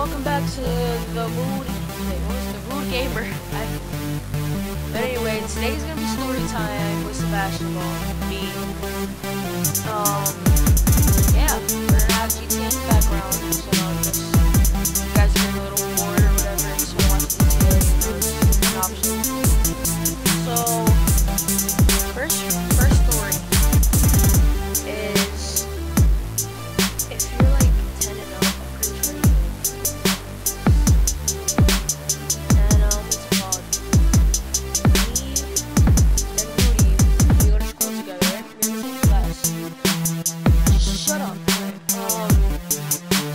welcome back to the mood. Wait, what was the mood gamer? But anyway, today's gonna be story time with Sebastian, me. Yeah, we're gonna have GTA in the background, so just you guys are getting a little bored or whatever, just wanna watch GTA. It's an option. So, first story is if you're like 10 and up, I'm pretty sure you know. And it's called me and Rudy. We go to school together, right? We're in the same class. Shut up.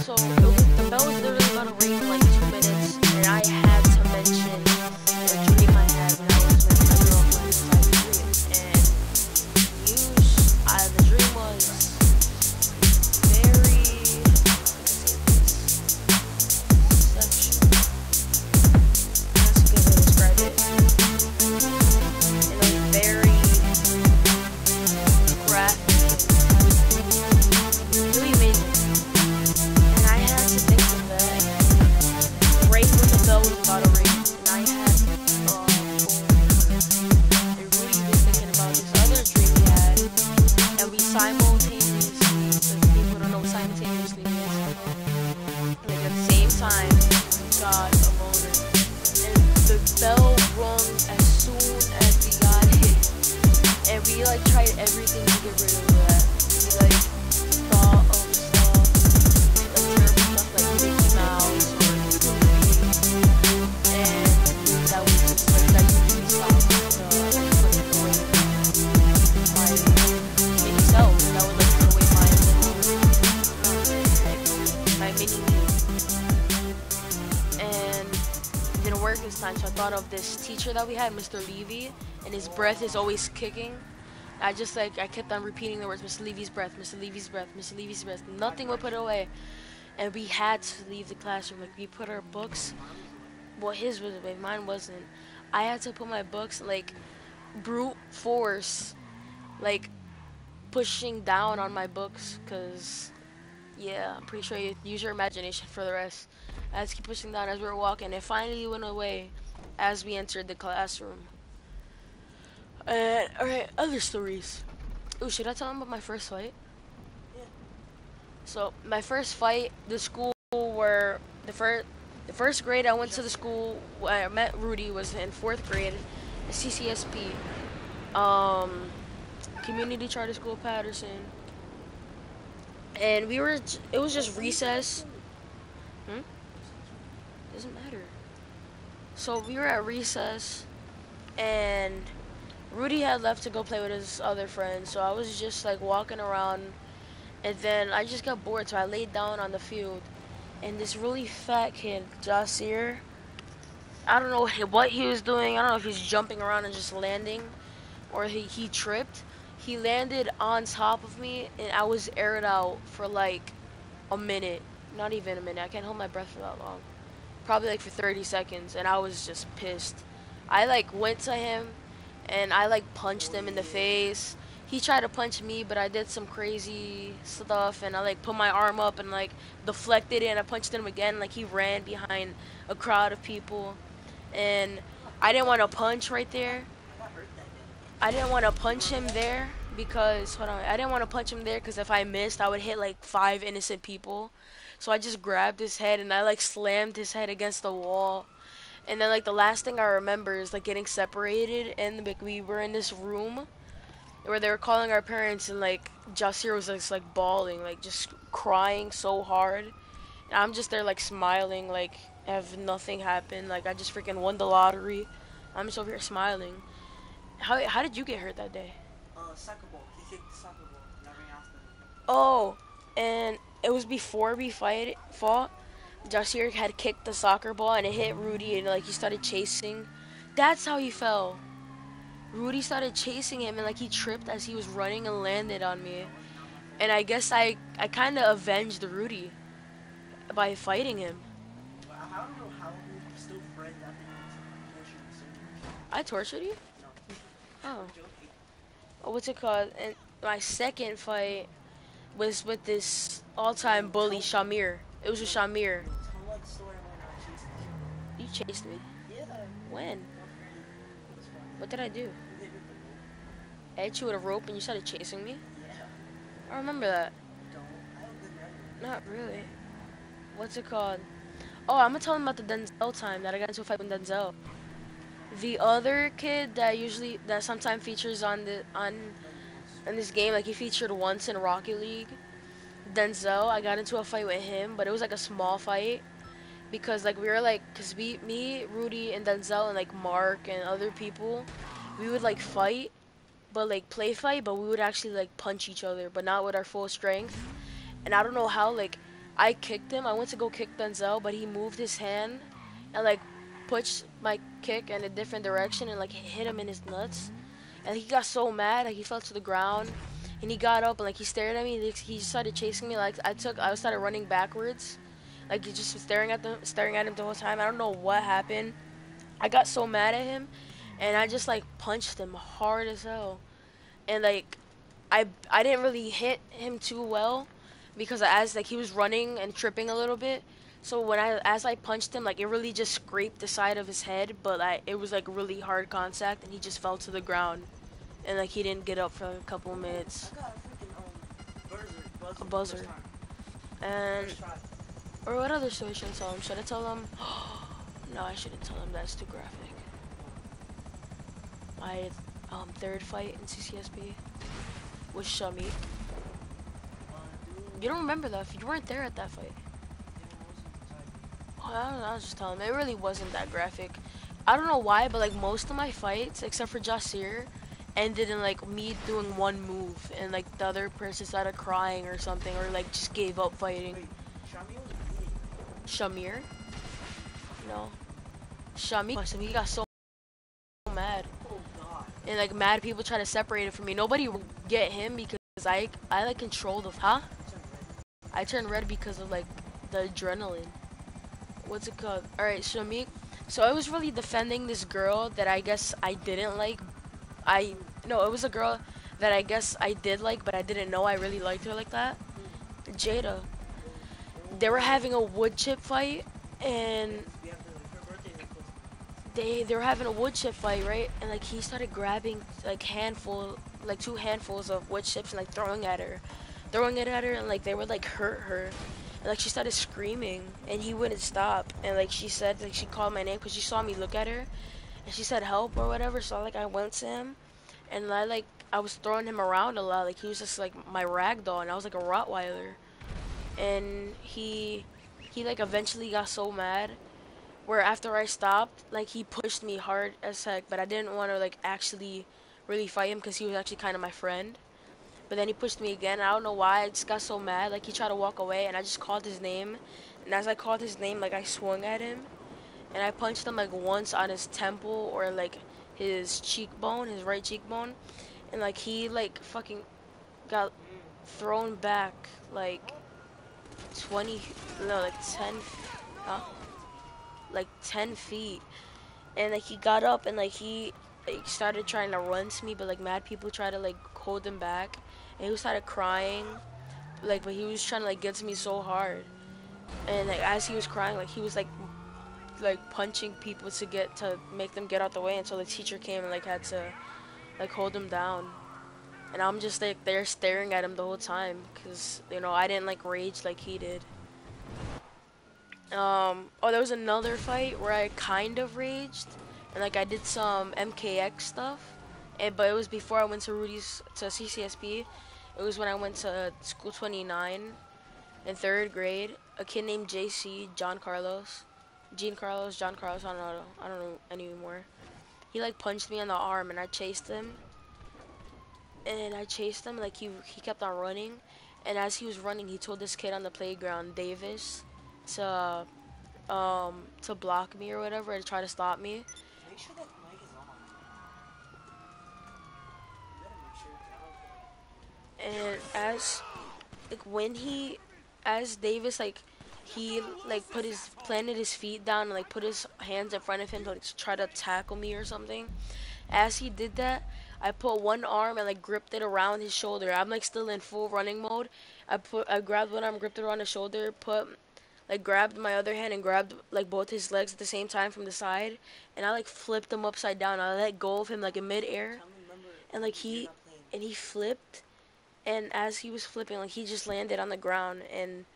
So the bell was literally about to ring in like 2 minutes, and I had to mention the dream I had when I was with my girlfriend inside the dream. And the dream was very sexual. That's a good way to describe it. And it was very graphic, really amazing. And I had to think of that right when the bell was about to ring. And I had and Rudy was thinking about this other dream we had, and we simultaneously, if people don't know what simultaneously means, like at the same time, got a boner. And the bell rung as soon as we got it, and we like tried everything to get rid of that. We like thought of stuff, like terrible stuff like Mickey Mouse or Goofy, and that was just like that usually stopped like putting away my mini self. That would like put away my little my mini me. And it didn't work this time, so I thought of this teacher that we had, Mr. Levy, and his breath is always kicking. I kept on repeating the words, Mr. Levy's breath, Mr. Levy's breath, Mr. Levy's breath. Nothing would put it away. And we had to leave the classroom. Like, we put our books, well, his was away, mine wasn't. I had to put my books, like, brute force, like, pushing down on my books, because, yeah, I'm pretty sure you use your imagination for the rest. I had to keep pushing down as we were walking. It finally went away as we entered the classroom. Alright, other stories. Ooh, should I tell them about my first fight? Yeah. So, my first fight, the school where the first grade I went to the school where I met Rudy was in 4th grade, CCSP, Community Charter School, Patterson. And it was just recess. Doesn't matter. So, we were at recess, and Rudy had left to go play with his other friends, so I was just like walking around, and then I just got bored, so I laid down on the field, and this really fat kid, Jasir, I don't know what he was doing. I don't know if he's jumping around and just landing, or he tripped. He landed on top of me, and I was aired out for like a minute, not even a minute. I can't hold my breath for that long, probably like for 30 seconds, and I was just pissed. I like went to him, and I like punched him in the face. He tried to punch me, but I did some crazy stuff, and I like put my arm up and like deflected it, and I punched him again. Like, he ran behind a crowd of people, and I didn't want to punch right there. I didn't want to punch him there because I didn't want to punch him there because if I missed, I would hit like 5 innocent people. So I just grabbed his head and I like slammed his head against the wall. And then, like, the last thing I remember is, like, getting separated, and, like, we were in this room where they were calling our parents, and, like, Jasir was just, like, bawling, like, just crying so hard. And I'm just there, like, smiling, like, if nothing happened. Like, I just freaking won the lottery. I'm just over here smiling. How did you get hurt that day? Soccer ball. He kicked the soccer ball. Never asked him. Oh, and it was before we fought. Jasir had kicked the soccer ball and it hit Rudy, and like he started chasing. That's how he fell. Rudy started chasing him, and like he tripped as he was running and landed on me. And I guess I kind of avenged Rudy by fighting him. I don't know how we still friends after you tortured so much. I tortured you? No. Oh. What's it called? And my second fight was with this all-time bully, Shamir. It was with Shamir. Tell me the story chased me. Yeah. When? Not for me. It was fun. What did I do? You hit me with the rope. I hit you with a rope and you started chasing me? Yeah. I remember that. You don't. I have a good memory. Not really. What's it called? Oh, I'm gonna tell him about the Denzel time that I got into a fight with Denzel. The other kid that sometimes features Like once. in this game, like he featured once in Rocket League. Denzel, I got into a fight with him, but it was like a small fight because like we were like, cause me, Rudy, and Denzel and like Mark and other people, we would like fight, but like play fight, but we would actually like punch each other, but not with our full strength. And I don't know how, like I kicked him. I went to go kick Denzel, but he moved his hand and like pushed my kick in a different direction and like hit him in his nuts. And he got so mad, like he fell to the ground, and he got up and like he stared at me. He started chasing me. Like I started running backwards, like he just was staring at him the whole time. I don't know what happened. I got so mad at him, and I just like punched him hard as hell. And like I didn't really hit him too well because as like he was running and tripping a little bit. So as I punched him, like it really just scraped the side of his head, but it was like really hard contact, and he just fell to the ground, and like he didn't get up for a couple of minutes. I got a freaking A buzzer first buzzer. time. And First try. or what other story should I tell him? Should I tell him? No, I shouldn't tell him. That's too graphic. My third fight in CCSP was Shami. You don't remember that? You weren't there at that fight. Oh, I was just telling him. It really wasn't that graphic. I don't know why, but like most of my fights, except for Jasir, ended in like me doing one move and like the other person started crying or something, or like just gave up fighting. Wait, Shami was beating you. Shamir? No. Shami. So he got so mad. Oh god. And like mad people try to separate it from me. Nobody will get him because I like control the I turned red because of like the adrenaline. What's it called? Alright, Shamik. So I was really defending this girl that I guess I didn't like. No, it was a girl that I guess I did like, but I didn't know I really liked her like that. Jada. They were having a wood chip fight, and We have her birthday is close. they were having a wood chip fight, right? And like he started grabbing like two handfuls of wood chips and like throwing it at her, and like they would like hurt her. And like she started screaming, and he wouldn't stop. And like she said, like she called my name because she saw me look at her, and she said help or whatever. So like I went to him, and I was throwing him around a lot. Like he was just like my rag doll, and I was like a Rottweiler. And he like eventually got so mad where after I stopped, like he pushed me hard as heck, but I didn't want to like actually really fight him because he was actually kind of my friend. But then he pushed me again. I don't know why. I just got so mad. Like he tried to walk away, and I just called his name. And as I called his name, like I swung at him, and I punched him like once on his temple or like his cheekbone, his right cheekbone, and like he like fucking got thrown back like 20, no, like 10, huh? Like 10 feet. And like he got up and like he like started trying to run to me, but like mad people tried to like hold him back, and he started crying, like but he was trying to like get to me so hard, and like as he was crying, like he was like punching people to make them get out the way until the teacher came and like had to like hold him down. And I'm just like there staring at him the whole time because I didn't like rage like he did. Oh, there was another fight where I kind of raged, and like I did some MKX stuff, but it was before I went to CCSP. It was when I went to School 29 in third grade. A kid named JC, Jean Carlos, John Carlos. I don't know anymore. He like punched me on the arm, and I chased him. Like he kept on running, and as he was running, he told this kid on the playground, Davis, to block me or whatever, to try to stop me. Make sure that mic is on. You gotta make sure And as like when he as Davis like he like planted his feet down and like put his hands in front of him to like try to tackle me or something. As he did that, I put one arm and like gripped it around his shoulder. I'm like still in full running mode. I grabbed one arm, gripped it around his shoulder, put like grabbed my other hand and grabbed like both his legs at the same time from the side, and I like flipped him upside down. I let go of him like in midair, Tell me, remember, and like you're he not playing. and he flipped, and as he was flipping, like he just landed on the ground, and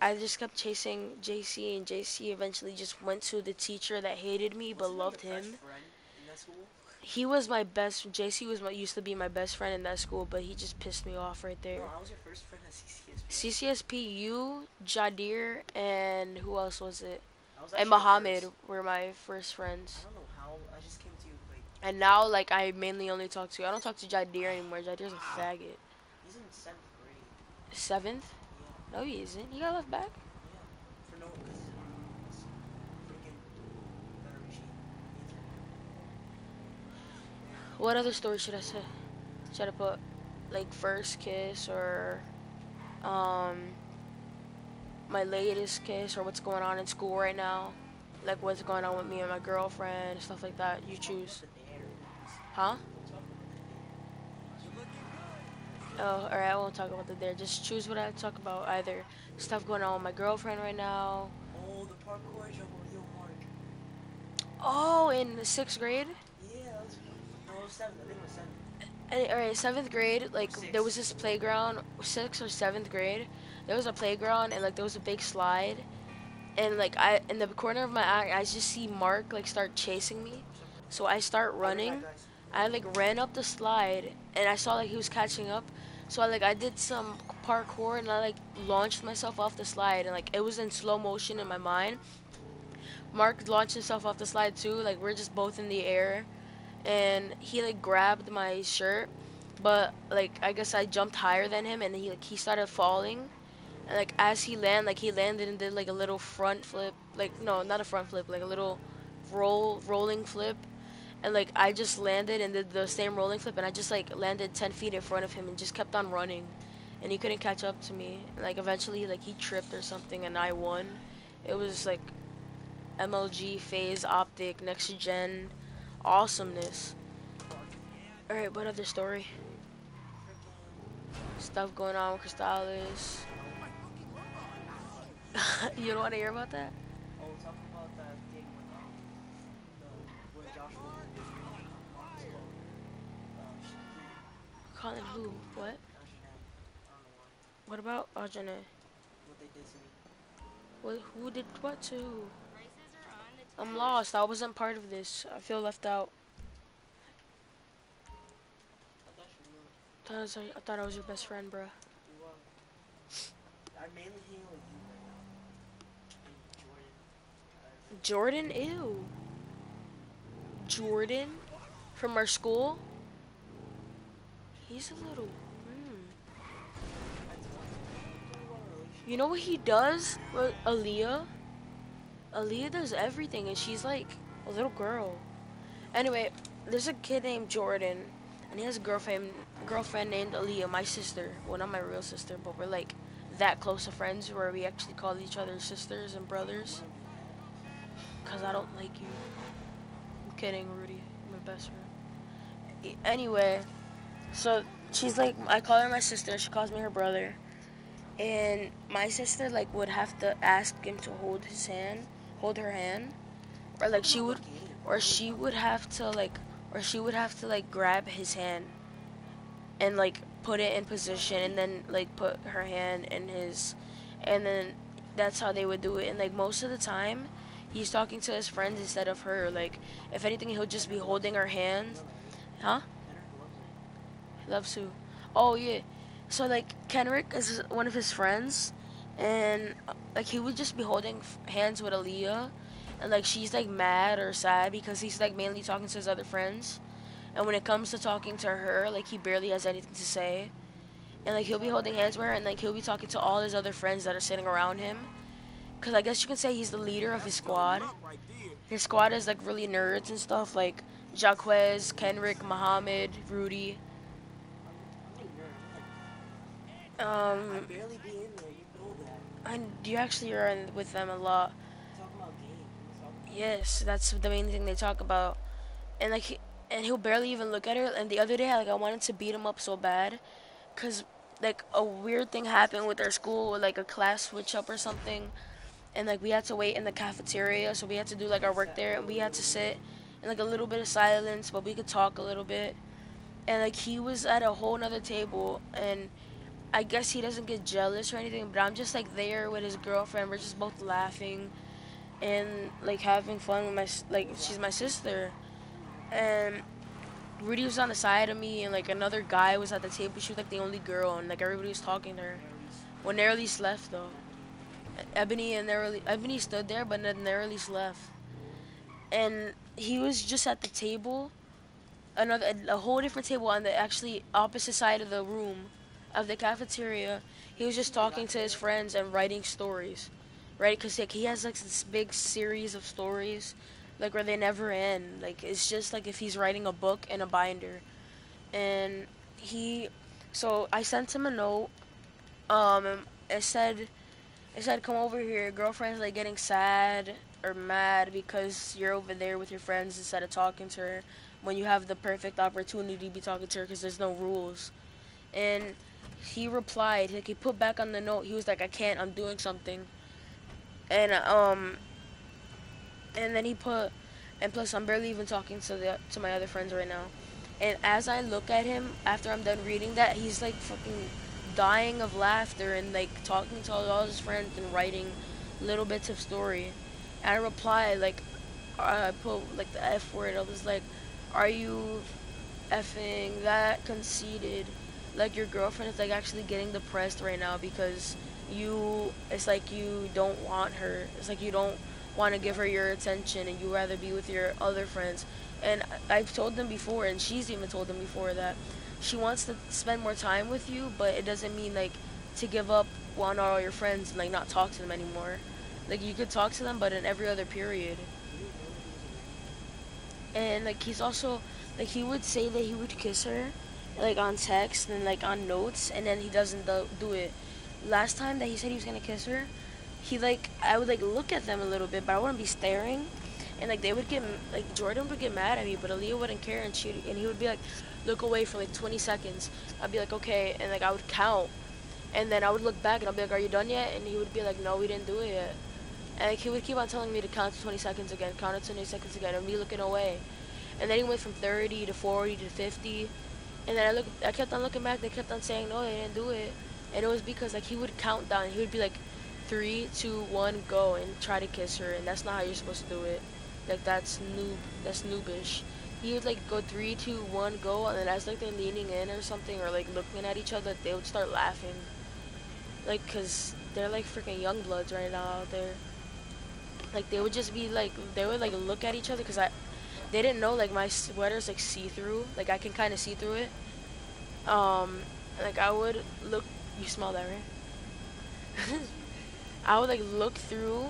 I just kept chasing JC, and JC eventually just went to the teacher that hated me but Wasn't that your loved best him. friend in that school? He was my best. JC was my used to be my best friend in that school, but he just pissed me off right No, there. I was your first friend at CCSP. CCSP, you, Jadir, and who else was it? I was And actually the Muhammad first. were my first I friends. don't know how. I just came to you like And now, like, I mainly only talk to you. I don't talk to Jadir anymore. Jadir's a ah, faggot. he's in 7th grade. Seventh? Yeah, No, he isn't. He got left back. yeah. For no, because he's in this freaking Federation intern. What other story should I say? Should I put, like, first kiss or, um, my latest kiss or what's going on in school right now? Like, what's going on with me and my girlfriend, stuff like that. You Talk about choose. the dare. Huh? Don't talk about the dare. Oh, alright, I won't talk about that there. Just choose what I talk about. Either stuff going on with my girlfriend right now. Oh, the parkour jump over Leo Mark. Oh, in the sixth grade? Yeah, that was, no, it was 7th. I think it was 7th. Alright, seventh grade, like, there was 6th. this playground, sixth or seventh grade. There was a playground, and, like, there was a big slide. And, like, in the corner of my eye, I just see Mark, like, start chasing me. So I start Oh, they're bad running. guys. I, like, ran up the slide, and I saw, like, he was catching up. So I did some parkour, and I, like, launched myself off the slide. And, like, it was in slow motion in my mind. Mark launched himself off the slide, too. Like, we're just both in the air. And he, like, grabbed my shirt. But, like, I guess I jumped higher than him, and he started falling. And, like, as he landed and did, like, a little front flip. Like, no, not a front flip, like a little rolling flip. And, like, I just landed and did the same rolling flip, and I just, like, landed 10 feet in front of him and just kept on running. And he couldn't catch up to me. And, like, eventually, like, he tripped or something, and I won. It was, like, MLG, phase, optic, next gen, awesomeness. Alright, what other story? Stuff going on with Crystallis. You don't want to hear about that? Oh, talk about that thing when Joshua what's it called? Calling who? What? Ajane. I don't know why. What about Ajane? What they did to me. What, who did what to who? I'm lost. I wasn't part of this. I feel left out. I thought you knew. I thought I was your best friend, bruh. You I mainly hang out with you right now. And Jordan. Jordan? Ew. Jordan? From our school? He's a little... You know what he does? Aaliyah? Aaliyah does everything, and she's like a little girl. Anyway, there's a kid named Jordan, and he has a girlfriend named Aaliyah, my sister. Well, not my real sister, but we're like that close of friends where we actually call each other sisters and brothers. Cause I don't like you. I'm kidding, Rudy. I'm my best friend. Anyway, so she's like, I call her my sister. She calls me her brother. And my sister like would have to ask him to hold her hand, or like she would have to like grab his hand and like put it in position, and then like put her hand in his, and then that's how they would do it. And like most of the time, he's talking to his friends instead of her. Like if anything, he'll just be holding her hand. Huh? He loves who? Oh yeah. So like Kenrick is one of his friends, and like he would just be holding hands with Aaliyah, and like she's like mad or sad because he's like mainly talking to his other friends, and when it comes to talking to her, like he barely has anything to say, and like he'll be holding hands with her, and like he'll be talking to all his other friends that are sitting around him, cause I guess you can say he's the leader of his squad. His squad is like really nerds and stuff, like Jaquez, Kenrick, Muhammad, Rudy. I barely be in there, you know that. And you actually are with them a lot. Talk about game. Yes, that's the main thing they talk about. And like, he'll barely even look at her. And the other day, like, I wanted to beat him up so bad, cause like a weird thing happened with our school, with like a class switch up or something. and like we had to wait in the cafeteria, so we had to do like our work there, and we had to sit in like a little bit of silence, but we could talk a little bit. And like he was at a whole nother table, and I guess he doesn't get jealous or anything, but I'm just like there with his girlfriend. We're just both laughing and like having fun with like she's my sister. And Rudy was on the side of me, and like another guy was at the table. She was like the only girl, and like everybody was talking to her. Nerys. When Nerlis left though, Ebony stood there, but then Nerlis left, and he was just at the table, a whole different table on the actually opposite side of the room, of the cafeteria. He was just talking to his friends and writing stories, right? Cause like he has like this big series of stories, like where they never end. Like it's just like if he's writing a book in a binder, and he, so I sent him a note. And it said, come over here. Your girlfriend's like getting sad or mad because you're over there with your friends instead of talking to her when you have the perfect opportunity to be talking to her because there's no rules. And he replied, like he put back on the note, he was like, I can't, I'm doing something. And and then he put, and plus I'm barely even talking to my other friends right now. And as I look at him after I'm done reading that, he's like fucking dying of laughter and like talking to all his friends and writing little bits of story. And I replied like, I put like the F word. I was like, are you effing that conceited? Like your girlfriend is like actually getting depressed right now because it's like you don't want her. It's like you don't want to give her your attention and you rather be with your other friends. And I've told them before, and she's even told them before, that she wants to spend more time with you, but it doesn't mean like to give up on all your friends and like not talk to them anymore. Like you could talk to them, but in every other period. And like he's also like he would say that he would kiss her, like on text and like on notes, and then he doesn't do it. Last time that he said he was gonna kiss her, he like I would like look at them a little bit, but I wouldn't be staring. And like they would get like Jordan would get mad at me, but Aaliyah wouldn't care, and he would be like, look away for like 20 seconds. I'd be like, okay, and like I would count, and then I would look back and I'd be like, are you done yet? And he would be like, no, we didn't do it yet. And like he would keep on telling me to count to 20 seconds again, count to 20 seconds again, and me looking away. And then he went from 30 to 40 to 50, and then I kept on looking back. They kept on saying no, they didn't do it, and it was because like he would count down. He would be like, 3, 2, 1, go, and try to kiss her, and that's not how you're supposed to do it. Like that's noobish. He would like go 3, 2, 1, go, and then as like they're leaning in or something or like looking at each other, they would start laughing. Like, cause they're like freaking young bloods right now out there. Like they would just be like, they would like look at each other, cause they didn't know like my sweater's like see through. Like I can kind of see through it. Like I would look. You smell that, right? I would like look through,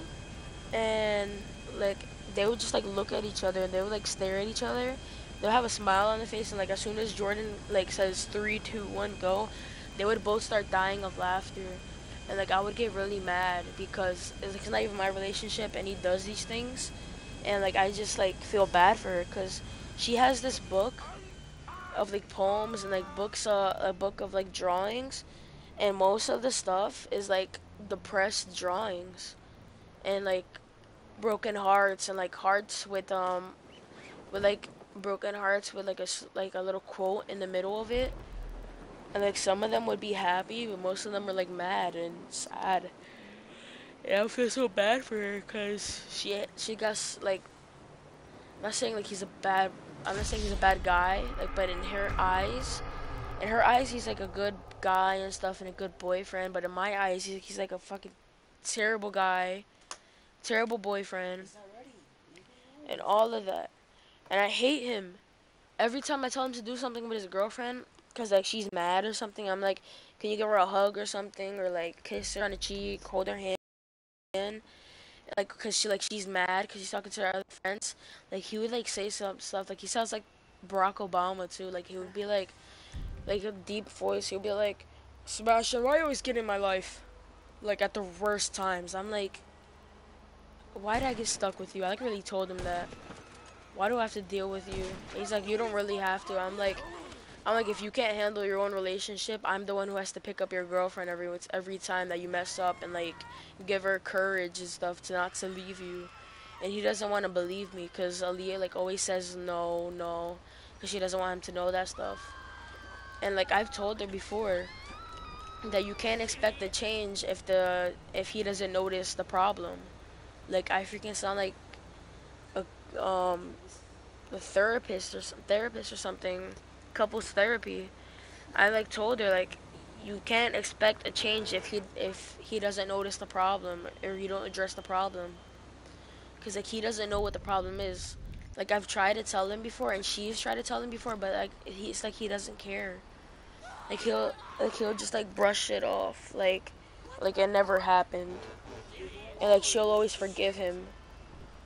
and like they would just like look at each other and they would like stare at each other. They'll have a smile on their face, and like as soon as Jordan like says 3, 2, 1, go, they would both start dying of laughter. And like I would get really mad because it's not even my relationship, and he does these things, and like I just like feel bad for her because she has this book of like poems and like books, a book of like drawings, and most of the stuff is like depressed drawings and like broken hearts and like hearts with like broken hearts with like like a little quote in the middle of it, and like some of them would be happy, but most of them are like mad and sad. And I feel so bad for her because she got like, I'm not saying like I'm not saying he's a bad guy, like, but in her eyes he's like a good guy and stuff and a good boyfriend, but in my eyes he's like a fucking terrible guy, terrible boyfriend, and all of that. And I hate him. Every time I tell him to do something with his girlfriend, cause like she's mad or something, I'm like, can you give her a hug or something, or like kiss her on the cheek, hold her hand, like, cause she's mad, cause she's talking to her other friends. Like he would like say some stuff, like he sounds like Barack Obama too. Like he would be like a deep voice. He'll be like, Sebastian, why are you always getting in my life? Like at the worst times. I'm like, why did I get stuck with you? I like really told him that. Why do I have to deal with you? He's like, you don't really have to. I'm like, I'm like, if you can't handle your own relationship, I'm the one who has to pick up your girlfriend every time that you mess up and like give her courage and stuff to not to leave you. And he doesn't want to believe me because Aaliyah like always says no, no, because she doesn't want him to know that stuff. And like I've told her before that you can't expect a change if he doesn't notice the problem. Like I freaking sound like a a therapist or something, couples therapy. I like told her like you can't expect a change if he doesn't notice the problem or you don't address the problem, because like he doesn't know what the problem is. Like I've tried to tell him before and she's tried to tell him before, but like it's like he doesn't care. Like he'll just like brush it off like it never happened, and like she'll always forgive him.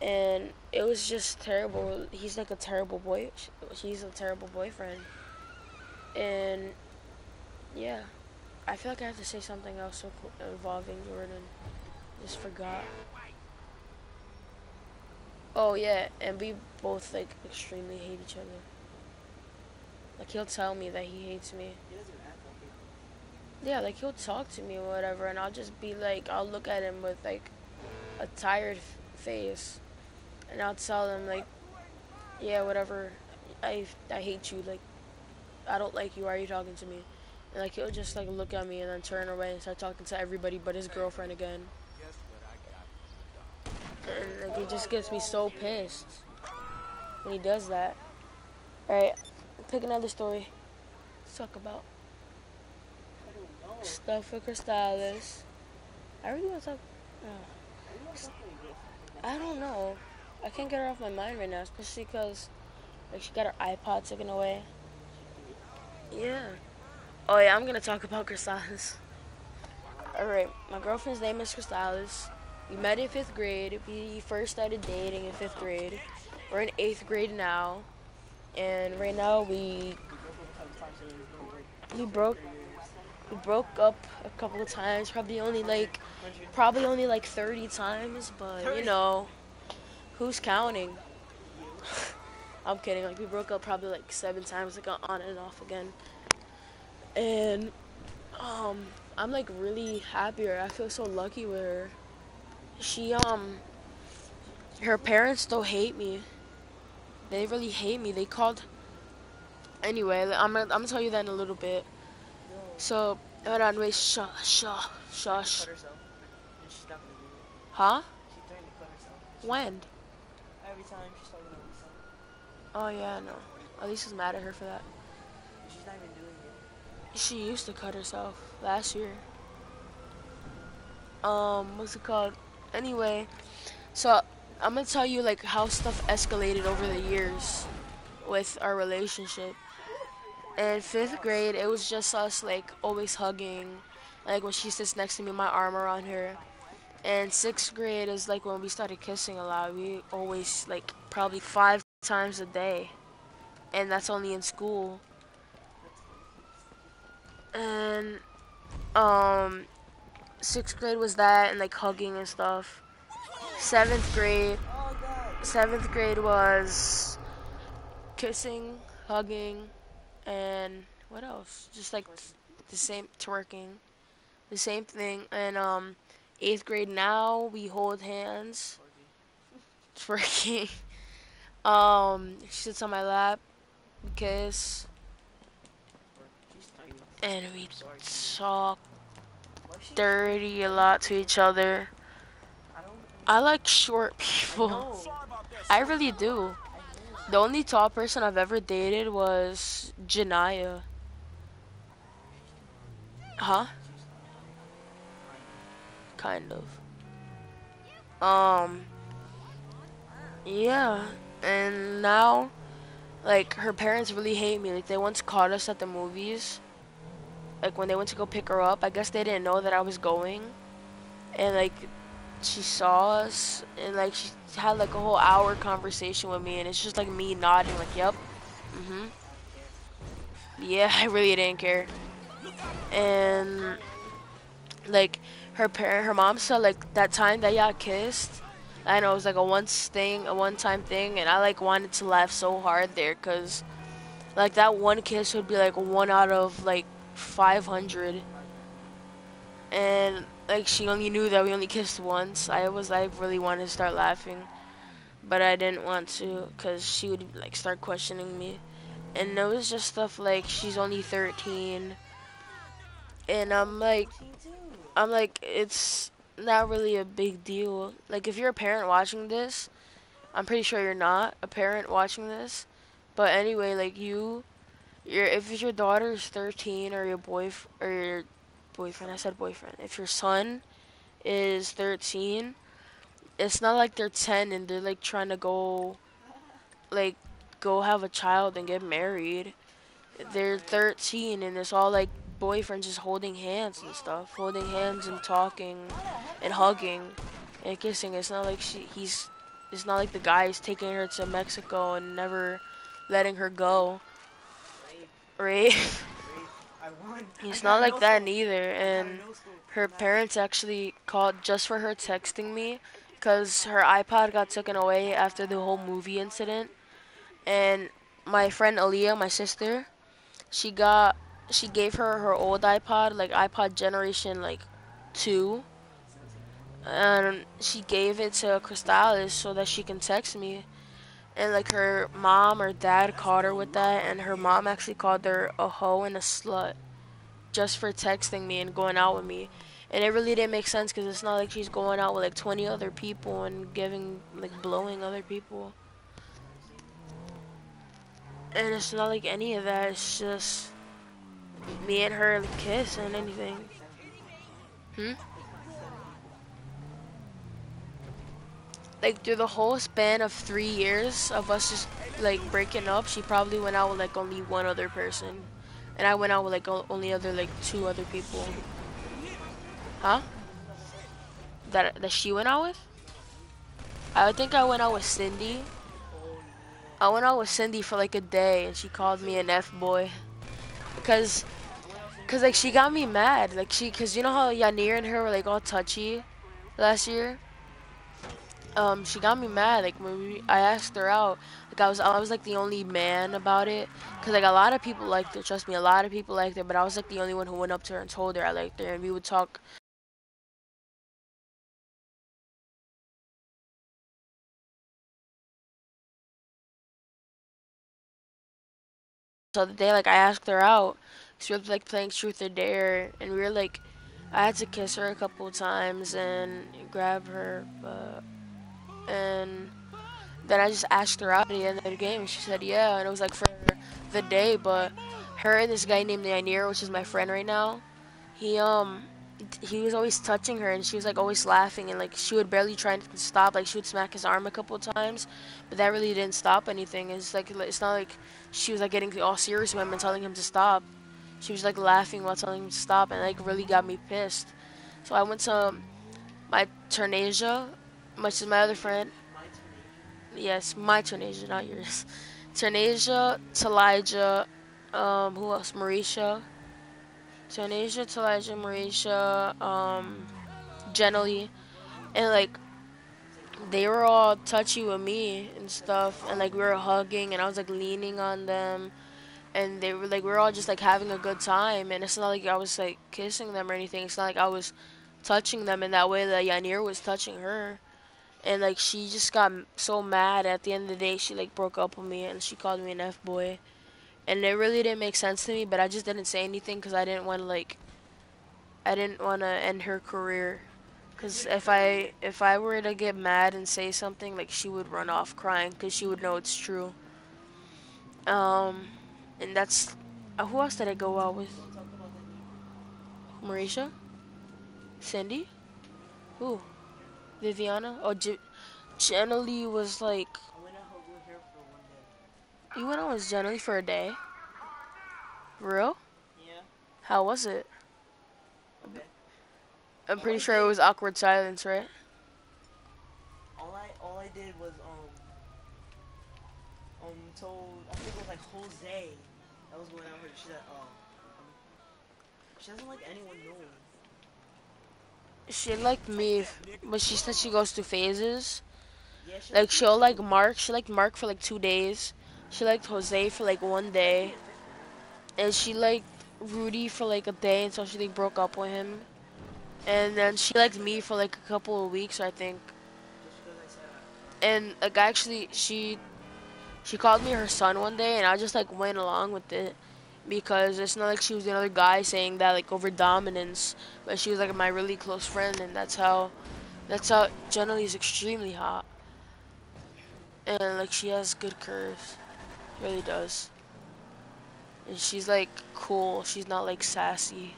And it was just terrible. He's like a terrible boy. She's a terrible boyfriend. And yeah, I feel like I have to say something else so involving Jordan. Just forgot. Oh yeah, and we both like extremely hate each other. Like he'll tell me that he hates me. He doesn't act like it. Yeah, like he'll talk to me or whatever, and I'll just be like, I'll look at him with like a tired face, and I'll tell him like, yeah, whatever. I hate you. Like I don't like you. Why are you talking to me? And like he'll just like look at me and then turn away and start talking to everybody but his girlfriend again. And like it just gets me so pissed when he does that. Alright, pick another story. Let's talk about I don't know. stuff with Crystallis. I really want to talk. I don't know. I can't get her off my mind right now, especially because like she got her iPod taken away. Yeah. Oh yeah, I'm gonna talk about Crystallis. Alright, my girlfriend's name is Crystallis. We met in 5th grade. We first started dating in 5th grade. We're in 8th grade now. And right now we broke up a couple of times. Probably only like 30 times, but you know, who's counting? I'm kidding. Like we broke up probably like 7 times, like on and off again. And I'm like really happy. I feel so lucky with her. She her parents still hate me. They really hate me. They called. Anyway, I'm gonna tell you that in a little bit. So hold on, wait, shush. Cut herself. And she's not gonna do it. Huh? She threatened to cut herself. When? Every time she's talking to Lisa. Oh yeah, I know. Elisa's mad at her for that. She's not even doing it. She used to cut herself last year. What's it called? Anyway, so I'm gonna tell you like how stuff escalated over the years with our relationship. In 5th grade, it was just us like always hugging. Like when she sits next to me, my arm around her. And 6th grade is like when we started kissing a lot. We always like probably 5 times a day, and that's only in school. And 6th grade was that and like hugging and stuff. 7th grade was kissing, hugging, and what else? Just like the same twerking, the same thing. And 8th grade now we hold hands, twerking. She sits on my lap, we kiss, and we talk dirty a lot to each other. I like short people. I really do. The only tall person I've ever dated was Janaya. Huh? Kind of. Yeah. And now, like, her parents really hate me. Like, they once caught us at the movies. Like, when they went to go pick her up, I guess they didn't know that I was going. And, like, she saw us, and, like, she had, like, a whole hour conversation with me, and it's just, like, me nodding, like, yep. Yeah, I really didn't care. And, like, her mom said, like, that time that y'all kissed, I know it was, like, a one-time thing, and I, like, wanted to laugh so hard there, because, Like that one kiss would be like one out of like 500, and like she only knew that we only kissed once. I really wanted to start laughing, but I didn't want to because she would like start questioning me, and it was just stuff like she's only 13, and I was 14 too. I'm like it's not really a big deal. Like if you're a parent watching this, I'm pretty sure you're not a parent watching this, but anyway, like if your daughter's 13 or your boyfriend, I said boyfriend. If your son is 13, it's not like they're 10 and they're like trying to like go have a child and get married. They're Right. 13 and it's all like boyfriends just holding hands and stuff, holding hands and talking and hugging and kissing. It's not like it's not like the guy's taking her to Mexico and never letting her go, Rape. right? Rape. I won. I It's got not a like no that scope. neither. I got a And no scope. her I'm happy. parents actually called just for her texting me because her iPod got taken away after the whole movie incident. And my friend Aaliyah, my sister, she got she gave her old iPod, like iPod generation like 2, and she gave it to Crystallis so that she can text me. And like her mom or dad caught her with that, and her mom actually called her a hoe and a slut just for texting me and going out with me. And it really didn't make sense because it's not like she's going out with like 20 other people and blowing other people. Seriously. And it's not like any of that. It's just me and her kiss and anything. Like 7 people. Hmm? Like 7 people. Like through the whole span of 3 years of us just like breaking up, she probably went out with like only one other person. And I went out with like only other like two other people. Huh? That she went out with? I think I went out with Cindy. Oh yeah. I went out with Cindy for like a day and she called me an F boy. Cause, I went out Cindy cause for like a she day. got me mad. Cause you know how Yanir and her were like all touchy last year? She got me mad. Like when I asked her out, like I was like the only man about it. Cause like a lot of people liked her. Trust me, a lot of people liked her. But I was like the only one who went up to her and told her I liked her. And we would talk. So the day like I asked her out, cause we were like playing truth or dare, and we were like, I had to kiss her a couple of times and grab her, and then I just asked her out at the end of the game, and she said yeah, and it was like for the day. But her and this guy named Yanir, which is my friend right now, he he was always touching her, and she was like always laughing, and like she would barely try to stop. Like she would smack his arm a couple of times, but that really didn't stop anything. It's not like she was like getting all serious with him and telling him to stop. She was like laughing while telling him to stop, and like really got me pissed. So I went to my Turnasia, which is my other friend. My turn, Asia. Yes, my Turnasia, not yours. Turnasia, Talijah, who else? Marisha. Turnasia, Talijah, Marisha, Jenny, and like they were all touchy with me and stuff, and like we were hugging, and I was like leaning on them, and they were like we were all just like having a good time, and it's not like I was like kissing them or anything. It's not like I was touching them in that way that Yanir was touching her. And like she just got so mad at the end of the day. She like broke up with me and she called me an F boy, and it really didn't make sense to me. But I just didn't say anything because I didn't want to end her career. Cause if I were to get mad and say something, like she would run off crying, cause she would know it's true. Um, and that's who else did I go out with? Don't talk about that either. Marisha, Cindy, who? Viviana. Oh, Jenna Lee was like. I went out with her for 1 day. You went out with Jenna Lee for a day. Real? Yeah. How was it? Okay. I'm All pretty I sure it did, was awkward silence, right? all I did was told, I think it was like Jose that was going out with her. She said she doesn't like anyone knowing. She liked me, but she said she goes through phases. Yeah, she Like liked me too. She liked Mark for like 2 days, She liked Jose for like one day, and she liked Rudy for like a day until she like broke up with him. And then she liked me for like a couple of weeks, I think. Just because I said And like actually, she called me her son one day, and I just like went along with it because it's not like she was another guy saying that like over dominance, but she was like my really close friend, and that's how Jenna is extremely hot, and like she has good curves, really does, and she's like cool. She's not like sassy.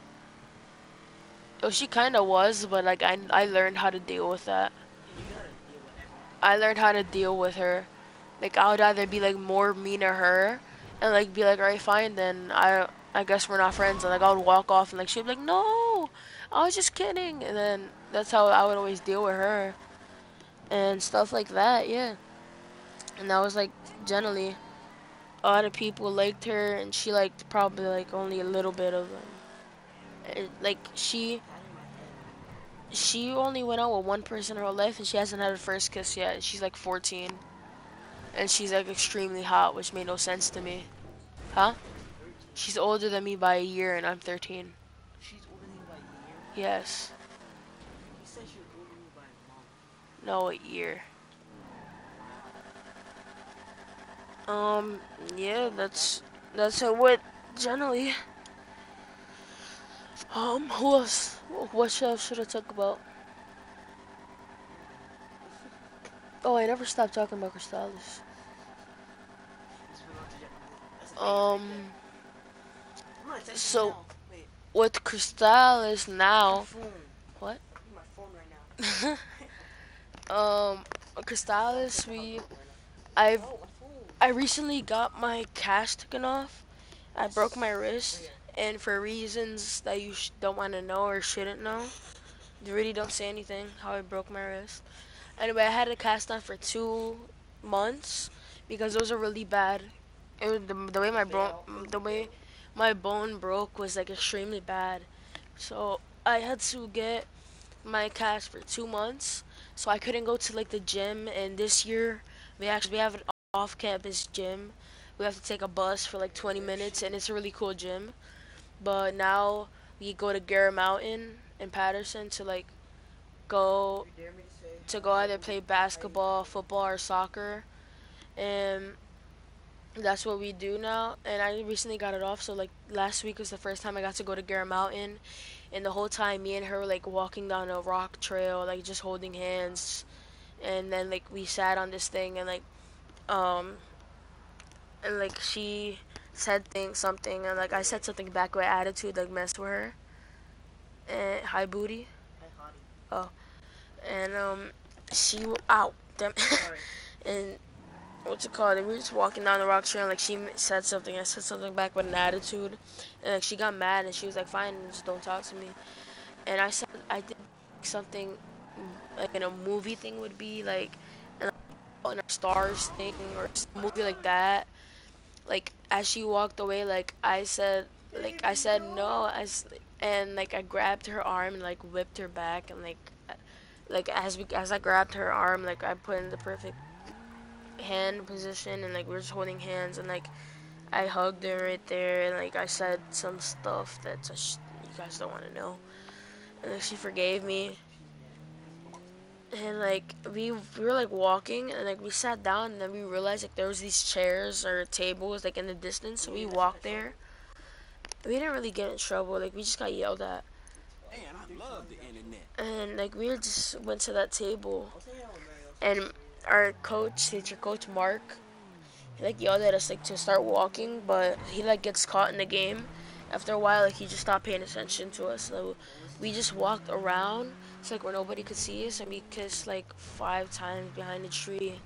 Oh, she kind of was, but like I learned how to deal with that. yeah, you gotta deal with everybody. I learned how to deal with her. Like I would either be like more mean to her and like be like, alright, fine, then I guess we're not friends. And like I would walk off and like she'd be like, no, I was just kidding. And then that's how I would always deal with her and stuff like that. Yeah, and that was like generally a lot of people liked her and she liked probably like only a little bit of them. And, like That in my head. she only went out with one person in her life and she hasn't had a first kiss yet. She's like 14 and she's like extremely hot, which made no sense to me. Huh? 13. She's older than me by a year and I'm 13. She's older than you by a year. Yes. You said she was older than you by a month. No, a year. Yeah, that's it with generally. Who else? What should I talk about? Oh, I never stopped talking about Crystallis. Just went on to Jenna. That's a banger right there. Um, I'm gonna text you so now. Wait, with Crystallis my now, phone. what? My phone right now. um, I'll Crystallis, text you how my phone right now. I've, Oh, my phone. I recently got my cast taken off. I broke my Oh wrist, yeah. and for reasons that you don't want to know or shouldn't know, you really don't say anything how I broke my wrist. Anyway, I had a cast on for 2 months because it was a really bad. It was the way It my failed. It was the a way fail. my bone broke was like extremely bad. So I had to get my cast for 2 months. So I couldn't go to like the gym. And this year we have an off-campus gym. We have to take a bus for like 20 minutes, and it's a really cool gym. But now we go to Gare Mountain in Patterson to like go You dare me to say to go I either wasn't play excited for basketball, you. football, or soccer, and that's what we do now. And I recently got it off, so like last week was the first time I got to go to Gare Mountain, and the whole time me and her were like walking down a rock trail, like just holding hands, and then like we sat on this thing um and like she said something and like I said something back with attitude like mess with her and hi booty. Hi, Hottie. Oh, and she out damn Sorry. and what's it called? And we were just walking down the rock trail, and like she said something, I said something back with an attitude, and like she got mad, and she was like, "Fine, just don't talk to me." And I said I did something like in a movie thing would be like in a Stars thing or a movie like that. Like as she walked away, I said no, and like I grabbed her arm and like whipped her back, and like as I grabbed her arm, like I put in the perfect hand position, and like we were just holding hands, and like I hugged her right there, and like I said some stuff that you guys don't want to know, and like she forgave me, She's dead. and like we were like walking, and like we sat down, and then we realized like there was these chairs or tables like in the distance, so Oh we yeah, that's what I walked saw. there. We didn't really get in trouble, like we just got yelled at, Man, I love the internet. and like we just went to that table, I'll say how Mario said and our teacher coach Mark, he like yelled at us like to start walking, but he like gets caught in the game. After a while, like he just stopped paying attention to us. So we just walked around, so like where nobody could see us, and we kissed like 5 times behind a tree.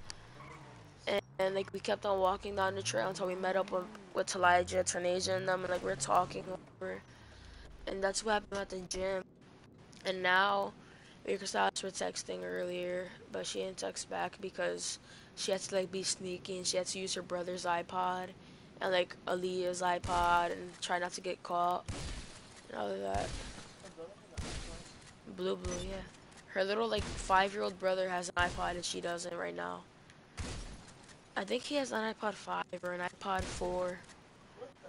And like we kept on walking down the trail until we met up with Talijah, Tanasia, and them, and like we are talking over. And that's what happened at the gym. And now, me and Crystallis were texting earlier, but she didn't text back because she had to like be sneaky and she had to use her brother's iPod and like Aaliyah's iPod and try not to get caught and all of that. her brother has an iPhone. Blue, yeah. Her little like 5-year-old brother has an iPod and she doesn't right now. I think he has an iPod 5 or an iPod 4. What the?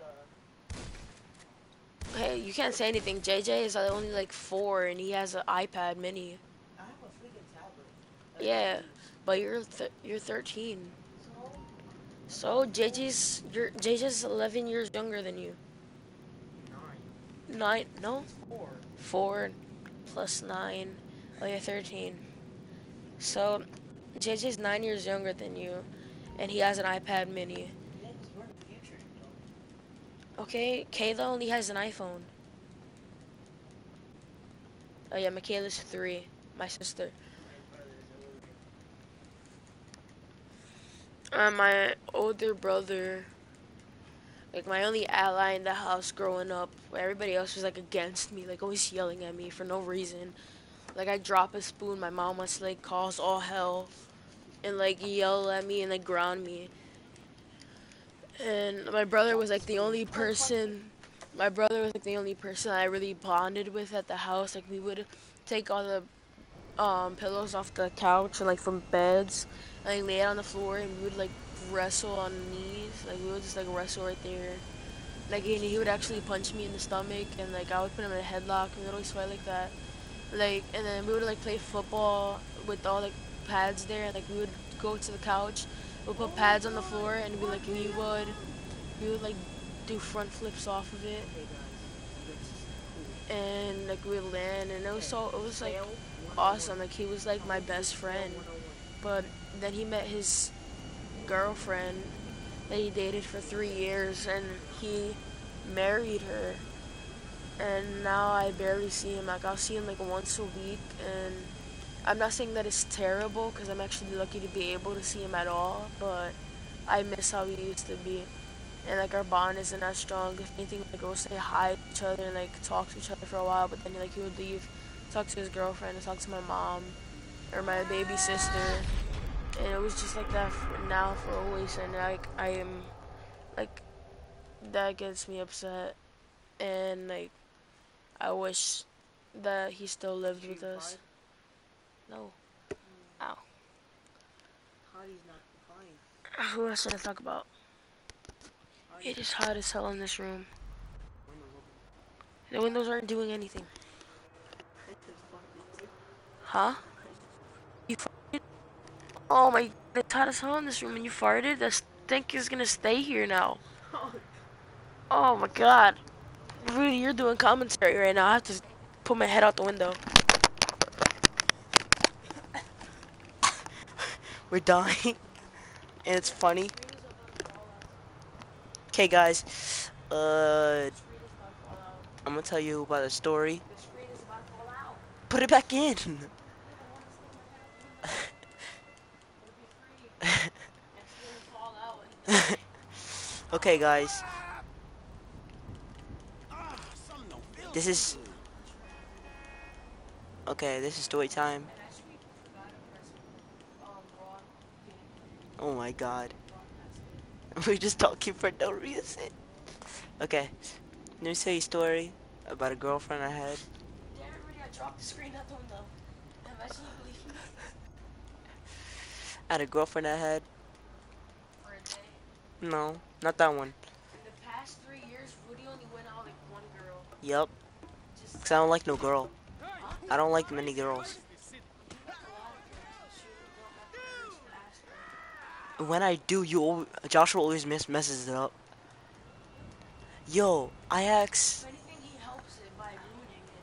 Hey, you can't say anything. JJ is only like 4 and he has an iPad mini. I have a freaking tablet that I Yeah, don't use. but you're 13. So, So JJ's 11 years younger than you. 9. 9, no? He's 4. 4 plus 9. Oh, you're 13. So JJ's 9 years younger than you and he has an iPad mini. Yeah, because we're in the future, you know. Okay, Kayla only has an iPhone. Oh yeah, Michaela's 3, my sister. My brother's older. My older brother, like my only ally in the house growing up, where everybody else was like against me, like always yelling at me for no reason. Like I drop a spoon, my mom must like cause all hell and like yell at me and like ground me. And my brother Drop was the like the spoon. only person. My brother was like the only person I really bonded with at the house. Like we would take all the pillows off the couch and like from beds and like lay it on the floor and we would like wrestle on knees. Like we would just like wrestle right there. Like he would actually punch me in the stomach and like I would put him in a headlock and we would always fight like that. Like and then we would like play football with all like pads there and like we would go to the couch, we'd put pads on the floor and we would like do front flips off of it Okay, guys. This is cool. and like we would land and Okay. it was like Scale 101. awesome. Like he was like Tell my me to best scale friend. 101. But then he met his girlfriend that he dated for 3 years and he married her. And now I barely see him. Like I'll see him like once a week and I'm not saying that it's terrible because I'm actually lucky to be able to see him at all, but I miss how we used to be. And like our bond isn't as strong. If anything, like we'll say hi to each other and like talk to each other for a while, but then like he would leave, talk to his girlfriend, and talk to my mom or my baby sister, and it was just like that now for always. And like I am, like that gets me upset, and like I wish that he still lived with Street us. 5. No. Hmm. Ow. Hottie's not fine. Who else should I talk about? It Hottie's is hot as hell in this room. windows open. The windows aren't doing anything. I just farted too. Huh? You farted? Oh my, it's hot as hell in this room and you farted? That stink is gonna stay here now. Oh, Oh my god. Rudy, you're doing commentary right now. I have to put my head out the window. we're dying, and it's funny. Okay, guys. I'm gonna tell you about a story. The screen is about to fall out. Put it back in. Okay, guys. Something don't feel This so is good. okay. This is story time. Oh my god. We're just talking for no reason. Okay. Let me tell you a story about a girlfriend I had. Damn it, Rudy, I dropped the screen out the window. Have I actually believe me? I had a girlfriend I had. For a day. No, not that one. In the past 3 years, Rudy only went out like one girl. Yup. Just Cause I don't like no girl. huh? I don't like many girls. You like a lot of girls. You don't have the courage to ask her. When I do, Joshua always messes it up. Yo, I asked. If anything, he helps it by ruining it.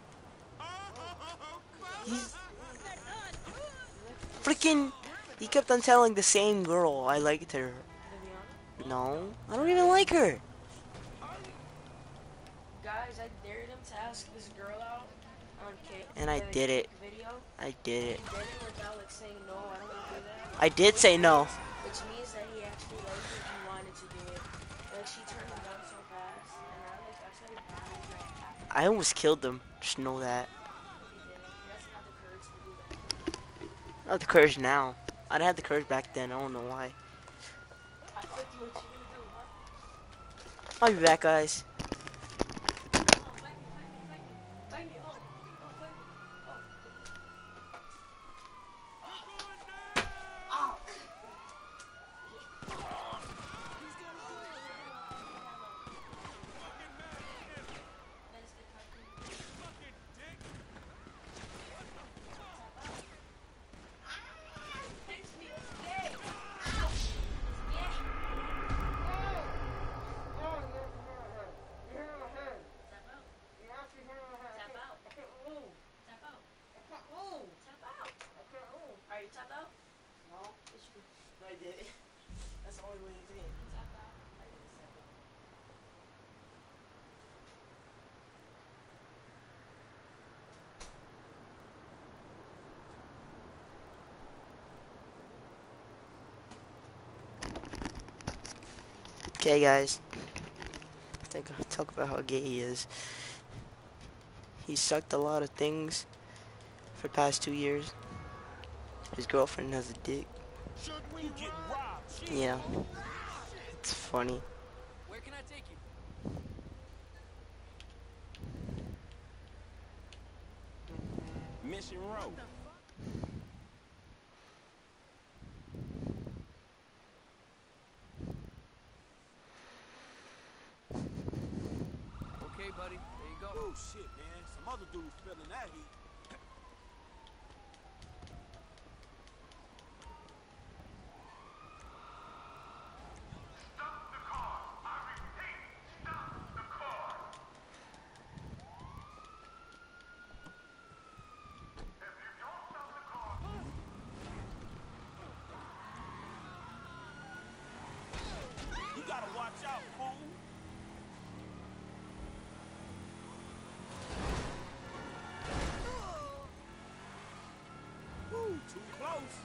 He's freaking. He kept on telling the same girl I liked her. Viviana? No, I don't even like her. Guys, I dared him to ask this girl out on K. And I did it. Video. I did He it. did it without like saying no. I don't want to do that. I did say no. Which means that he actually liked it. He wanted to do it. But she turned him down so fast, and I started backing. I almost killed them. Just know that. He didn't. He doesn't have the courage to do that. I have the courage now. I didn't have the courage back then. I don't know why. I thought you what you gonna do, huh? I'll be back, guys. No, no, I did. That's the only way you did. Okay, guys. Talk about how gay he is. He sucked a lot of things for the past 2 years. His girlfriend has a dick. You getting robbed. Shit. Yeah, it's funny. Where can I take you? Mission Road. Okay, buddy. There you go. Oh shit, man. Some other dude's feeling that heat. You gotta watch out, fool. Woo, too close.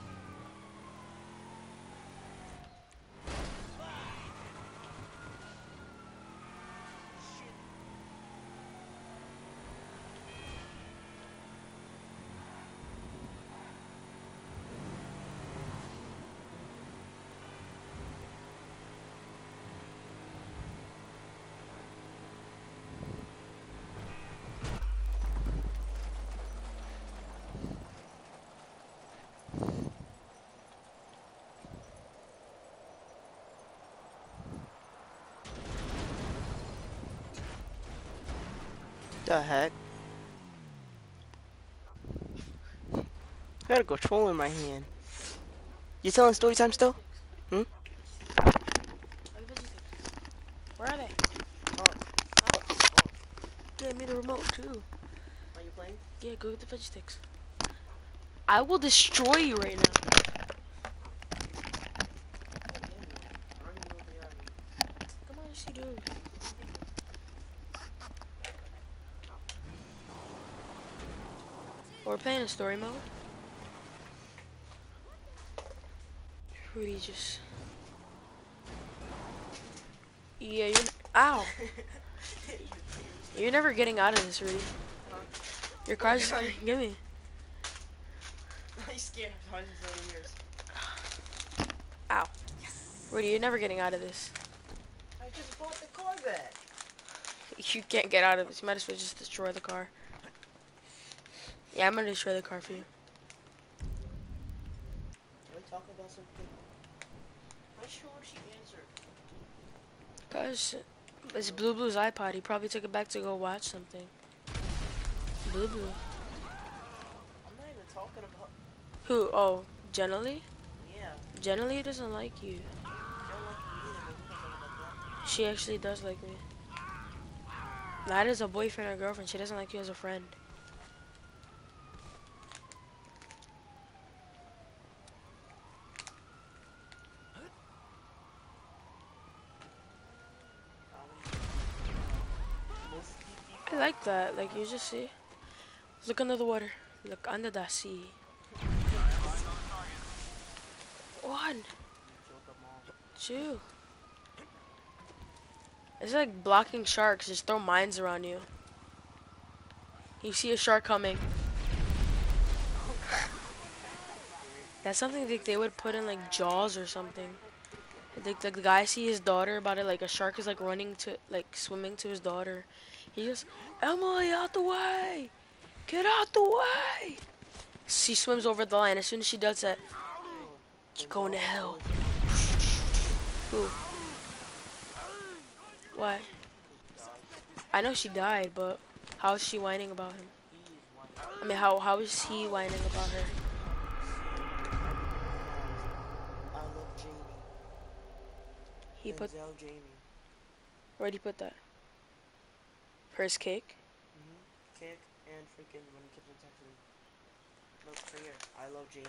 The heck? I got a controller in my hand. You telling story time still? Hmm? Where are they? Give me the remote too. Are you playing? Yeah, go get the veggie sticks. I will destroy you right now. Come on, yes you do. We're playing a story mode. Rudy just... Yeah, you're... Ow! You're never getting out of this, Rudy. Your car's just... Give me. I'm scared of hundreds of years. Ow. Yes. Rudy, you're never getting out of this. I just bought the car back. You can't get out of this. You might as well just destroy the car. Yeah, I'm gonna destroy the car for you. Are we talking about something? I'm sure she answered. Cause it's Blue Blue's iPod. He probably took it back to go watch something. Blue Blue. I'm not even talking about. Who? Oh, generally? Yeah. Generally doesn't like you. She don't like me either, but we don't talk about She actually does like me. Not as a boyfriend or girlfriend. She doesn't like you as a friend. I like that. Like, you just see. Look under the water. Look under the sea. One. Two. It's like blocking sharks. Just throw mines around you. You see a shark coming. That's something that they would put in like Jaws or something. The guy see his daughter about it, like a shark is like running to, like swimming to his daughter. He just, Emily, out the way! Get out the way! She swims over the line. As soon as she does that, you're going to hell. Who? What? I know she died, but how is she whining about him? I mean, how is he whining about her? I love Jamie. He put, Denzel Jamie. where'd he put that? Hers cake? Kick and freaking when he keeps on texting. Look, right here. I love Jamie.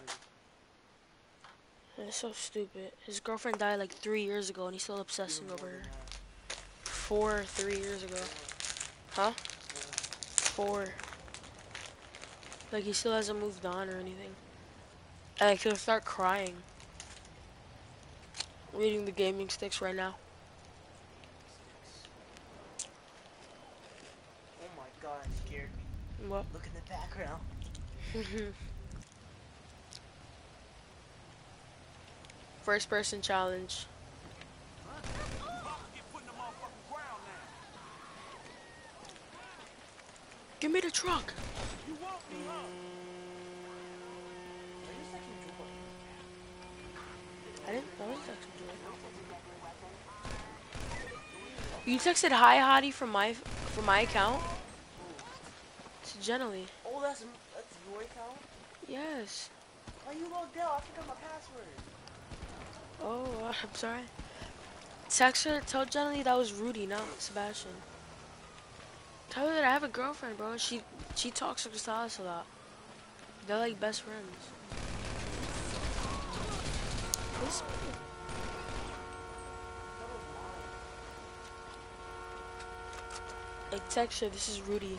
It's so stupid. His girlfriend died like 3 years ago, and he's still obsessing over her. 3 years ago. Huh? 4. Like, he still hasn't moved on or anything. Like, he'll start crying. Reading the gaming sticks right now. Oh my god, it scared me. What? Look in the background. First person challenge. Give me the truck. I didn't know you texted hi Hottie from my account. It's generally. Oh, that's your account? Yes. Why you logged out? I forgot my password. Oh, I'm sorry. Text her. Tell Jenny that was Rudy, not Sebastian. Tell her that I have a girlfriend, bro. She talks to Gonzalez a lot. They're like best friends. This like text her. This is Rudy.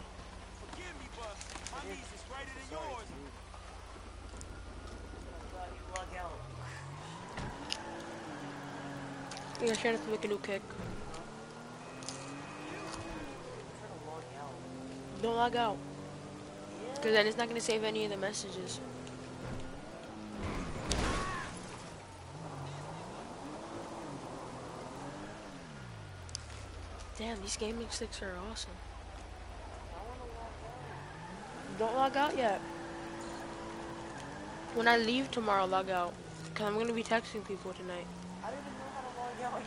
Forgive me, but my knees is greater than yours. You log out. Yeah, trying to make a new kick. Don't log out. Because then it's not going to save any of the messages. Damn, these gaming sticks are awesome. Don't log out yet. When I leave tomorrow, log out. Because I'm going to be texting people tonight. I don't even know how to log out.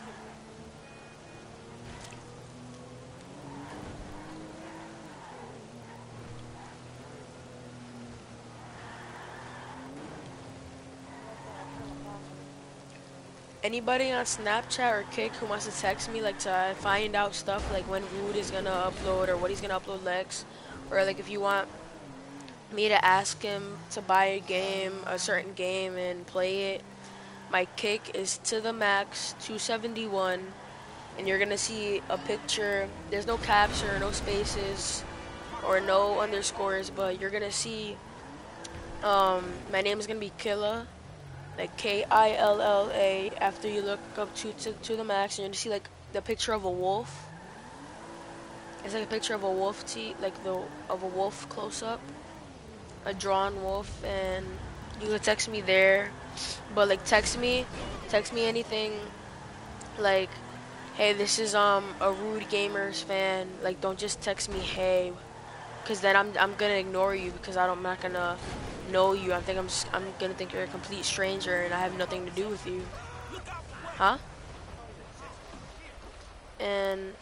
Anybody on Snapchat or Kick who wants to text me, like to find out stuff, like when Rude is going to upload or what he's going to upload next, or like if you want me to ask him to buy a game, a certain game, and play it, my Kick is to the max 271, and you're gonna see a picture. There's no caps or no spaces or no underscores, but you're gonna see my name is gonna be Killa, like Killa. After you look up to the max, and you're gonna see like the picture of a wolf. It's like a picture of a wolf of a wolf close up, a drawn wolf, and you can text me there. But like text me anything like, hey, this is a Rude Gamers fan. Like, don't just text me hey, cause then I'm gonna ignore you because I'm not gonna know you. I'm gonna think you're a complete stranger and I have nothing to do with you. Huh? And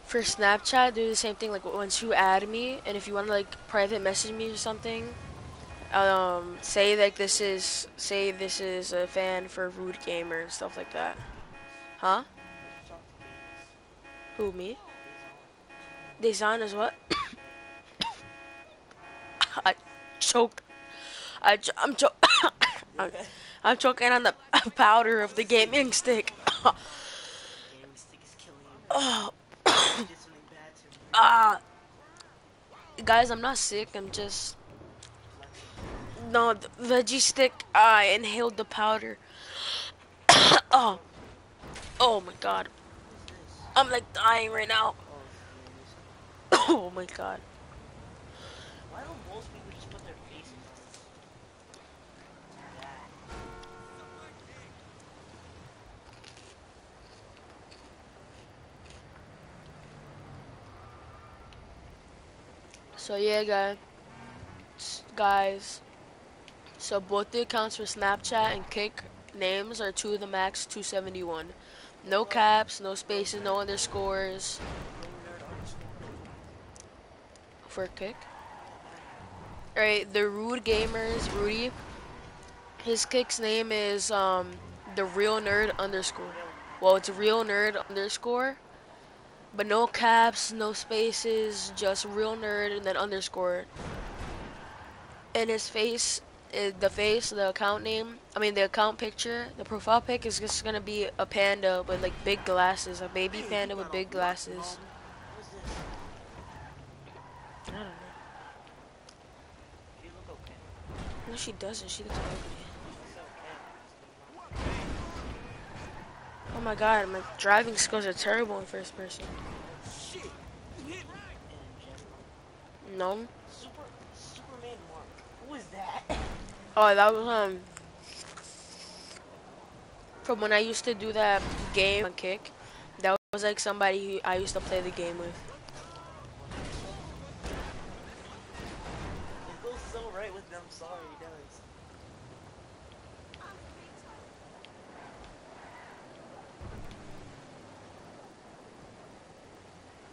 for Snapchat, do the same thing. Like once you add me, and if you want to like private message me or something, say this is a fan for Rude Gamer and stuff like that. Huh? Who, me? Design is what? I choked. I'm I'm choking on the powder of the gaming stick. Gaming stick is killing you. Oh, You did something bad to me. guys, I'm not sick. I'm just no the veggie stick. I inhaled the powder. Oh, oh my god. I'm like dying right now. Oh my god. Why don't most people just put their faces on that? So yeah, guys. So both the accounts for Snapchat and Kick names are to the max 271. No caps, no spaces, no underscores. For Kick. Alright, the Rude Gamers, Rudy. His Kick's name is the Real Nerd underscore. Well, it's Real Nerd underscore. But no caps, no spaces, just Real Nerd and then underscore. And his face the face, the account name, I mean the account picture, the profile pic is just gonna be a panda with like big glasses, a baby Hey, he panda with got a big what, glasses. Mom? What's this? I don't know. She look okay. No, she doesn't. She looks ugly. She's okay. Oh my god, my driving skills are terrible in first person. Shit! You hit me! And in general. No. Superman Mark. Who is that? Oh, that was from when I used to do that game on Kick. That was like somebody who I used to play the game with. It goes so right with them. Sorry, it does.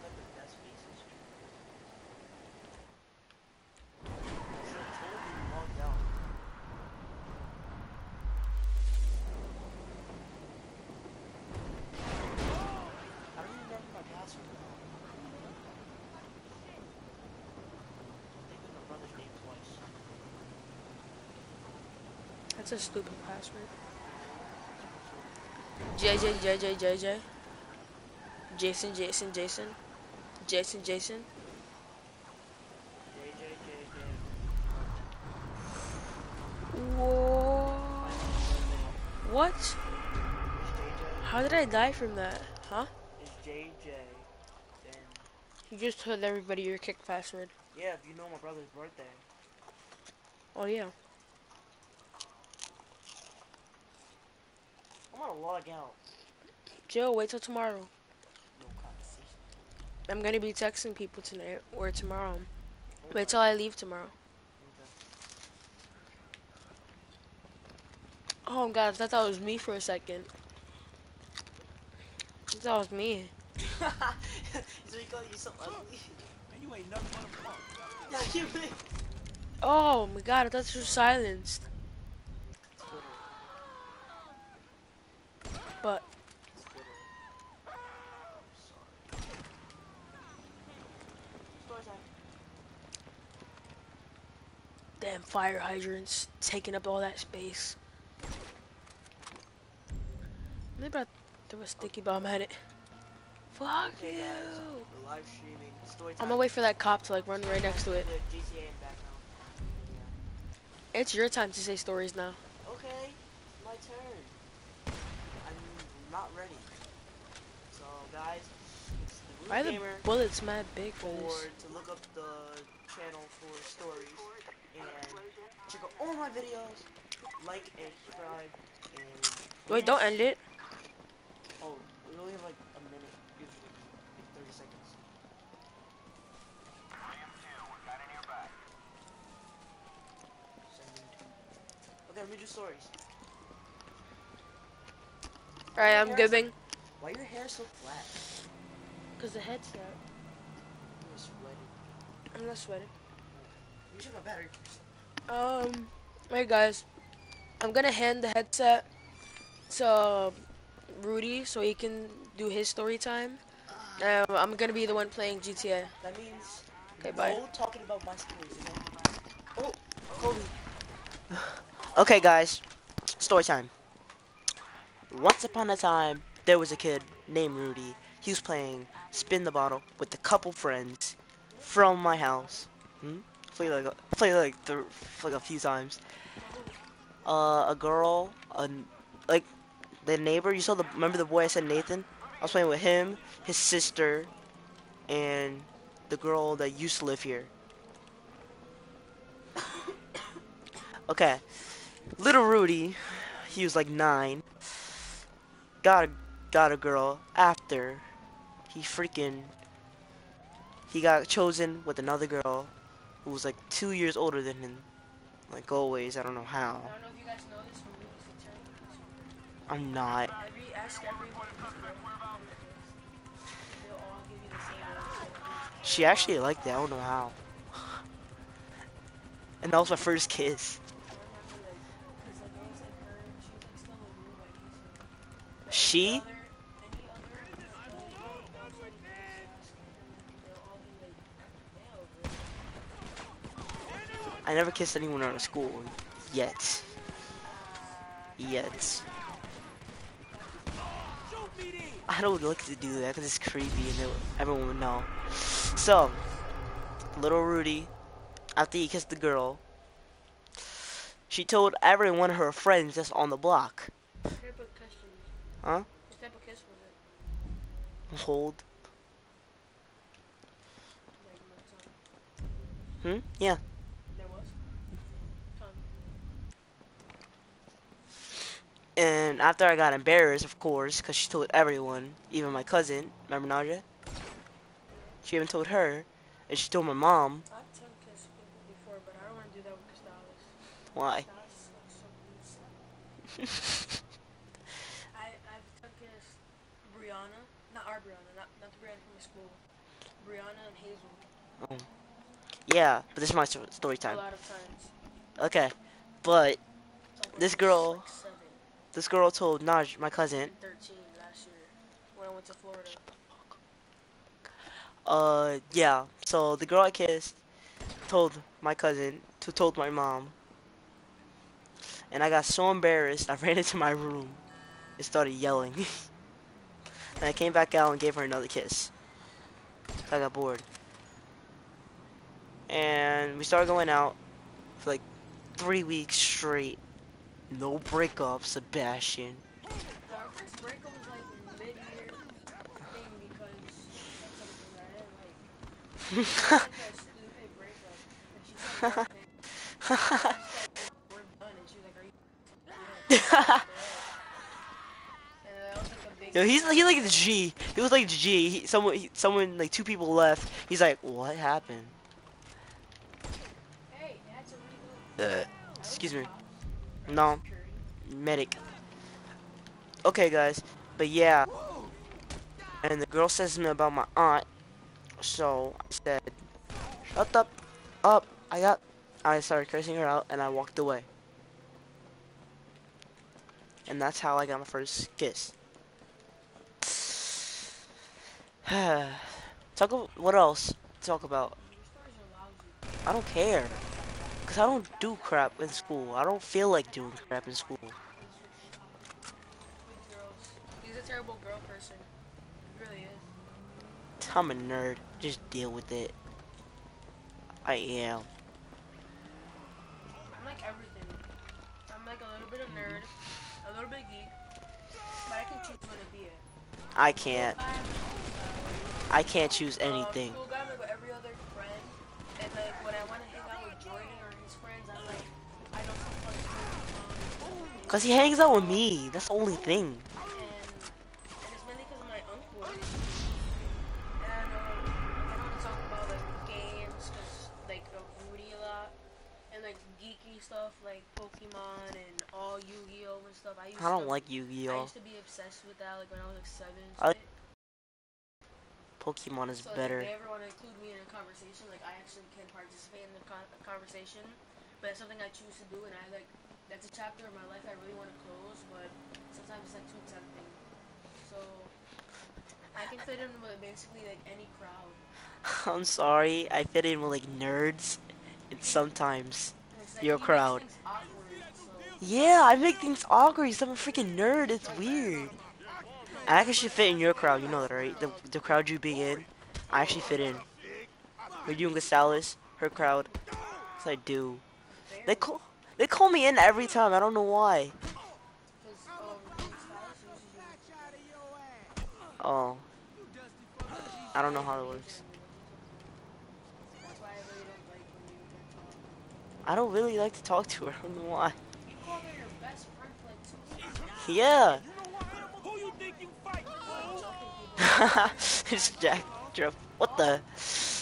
Like the best pieces. Should have told me to log out. I don't even remember my password now. I think my brother's name twice. That's a stupid password. JJ. Jason. Jason. JJJJ. Whoa. What? Is JJ? How did I die from that? Huh? Is JJ? Then You just told everybody your Kick password. yeah, if you know my brother's birthday. Oh yeah. I'm gonna log out. Joe, wait till tomorrow. No conversation. I'm gonna be texting people tonight or tomorrow. Hold Wait on. till I leave tomorrow. Okay. Oh god, I thought that was me for a second. I thought that was me. So he called you so ugly. Man, you ain't nothing but a punk. Yeah, you really. Oh my god, I thought you were silenced. Twitter. But Twitter. Sorry. Story time. damn fire hydrants taking up all that space. Maybe I threw a sticky bomb at it. Fuck Okay, you. guys. We're live streaming. Story time. I'm gonna wait for that cop to like run right next to it. The GTA in background. It's your time to say stories now. Yeah. Okay. My turn. I'm not ready. So, guys, it's the Why are Root the Gamer bullets mad big for this? to look up the channel for stories and check out all my videos. Like and subscribe and Wait, don't end it. oh, we only have like a minute usually, like 30 seconds. Sending to. Okay, let me do stories. Alright, I'm giving. Why your hair so flat? Cause the headset. You're sweating. I'm not sweating. You should have battery. Alright guys. I'm gonna hand the headset to Rudy so he can do his story time. I'm gonna be the one playing GTA. That means Okay, bye. no talking about my stories, okay? Oh, Kobe. Okay, guys, story time. Once upon a time, there was a kid named Rudy. He was playing spin the bottle with a couple friends from my house. Play like a few times. A girl, like the neighbor. You saw the remember the boy I said Nathan? I was playing with him, his sister, and the girl that used to live here. Okay, little Rudy, he was like 9. Got a girl after he got chosen with another girl who was like 2 years older than him. Like always, I don't know how. I don't know if you guys know this from Rudy's attorney. I'm not. Ask everyone they'll all give you the same answer. She actually liked it. I don't know how. And that was my first kiss. I remember like, cause like it was like her, she was like still in the room like this. She? Any other they'll all be like male, bro. I never kissed anyone out of school. Yet. Yet. Shoot me then. I don't like to do that because it's creepy and everyone would know. So, little Rudy, after he kissed the girl, she told every one of her friends that's on the block. What type of kiss was it? Huh? What type of kiss was it? Hold. Like my tongue. Yeah. There was tongue. And after I got embarrassed, of course, because she told everyone, even my cousin, remember Naja? She even told her, and she told my mom. I've tongue kissed people before, but I don't want to do that with Cristales. Why? Cristales like so I've tongue kissed Brianna, not our Brianna, not the Brianna from my school. Brianna and Hazel. Oh. Yeah, but this is my story A time. lot of times. Okay, but Like when this I was, girl, like 7 this girl told Naj, my cousin, and 13 last year when I went to Florida. yeah. So the girl I kissed told my cousin to told my mom, and I got so embarrassed I ran into my room and started yelling. And I came back out and gave her another kiss. I got bored. And we started going out for like 3 weeks straight. No breakup, Sebastian. Our first breakup was like mid-year thing because of something that I didn't like. It was like a stupid breakup. And she said, okay. I was like, we're done. And she was like, are you? Yeah. And that was like a big Yo, he like the G. He was like the G. Someone like 2 people left. He's like, what happened? Hey, that's a really good. Excuse me. No, medic. Okay, guys, but yeah. And the girl says to me about my aunt. So I said, shut up. I started cursing her out and I walked away. And that's how I got my first kiss. What else to talk about? Your stories are lousy. I don't care. Because I don't do crap in school. I don't feel like doing crap in school. With girls. He's a terrible girl person. He really is. I'm a nerd. Just deal with it. I am. I'm like everything. I'm like a little bit of nerd, a little bit geek, but I can choose when to be it. I can't. I can't choose anything. School guy, like with every other friend, and like when I want to hang out with Jordan or his friends, I'm like, I know some fun. Because he hangs out with me. That's the only thing. And it's mainly because of my uncle. And I don't want to talk about like games, because like of Rudy a lot, and like geeky stuff like Pokemon and all Yu-Gi-Oh and stuff. I I don't to, like I Yu-Gi-Oh. used to be obsessed with that like when I was like 7. I like Pokemon is So better. if they ever want to include me in a conversation, like I actually can participate in the conversation, but it's something I choose to do, and I like that's a chapter of my life I really want to close, but sometimes it's like too tempting. So I can fit in with basically like any crowd. I'm sorry. I fit in with like nerds. And sometimes And it's like your he crowd. makes things awkward, so Yeah, I make things awkward. I'm a freaking nerd. It's weird. I actually should fit in your crowd. You know that, right? The crowd you be in. I actually fit in. With you and Gonzalez, her crowd. Yes, I do. They call me in every time. I don't know why. because Styles uses you. Oh, I don't know how it works. That's why I really don't like when you talk. I don't really like to talk to her. I don't know why. You called her your best friend for like 2 weeks. Yeah. Who you think you fight? It's Jack. What the?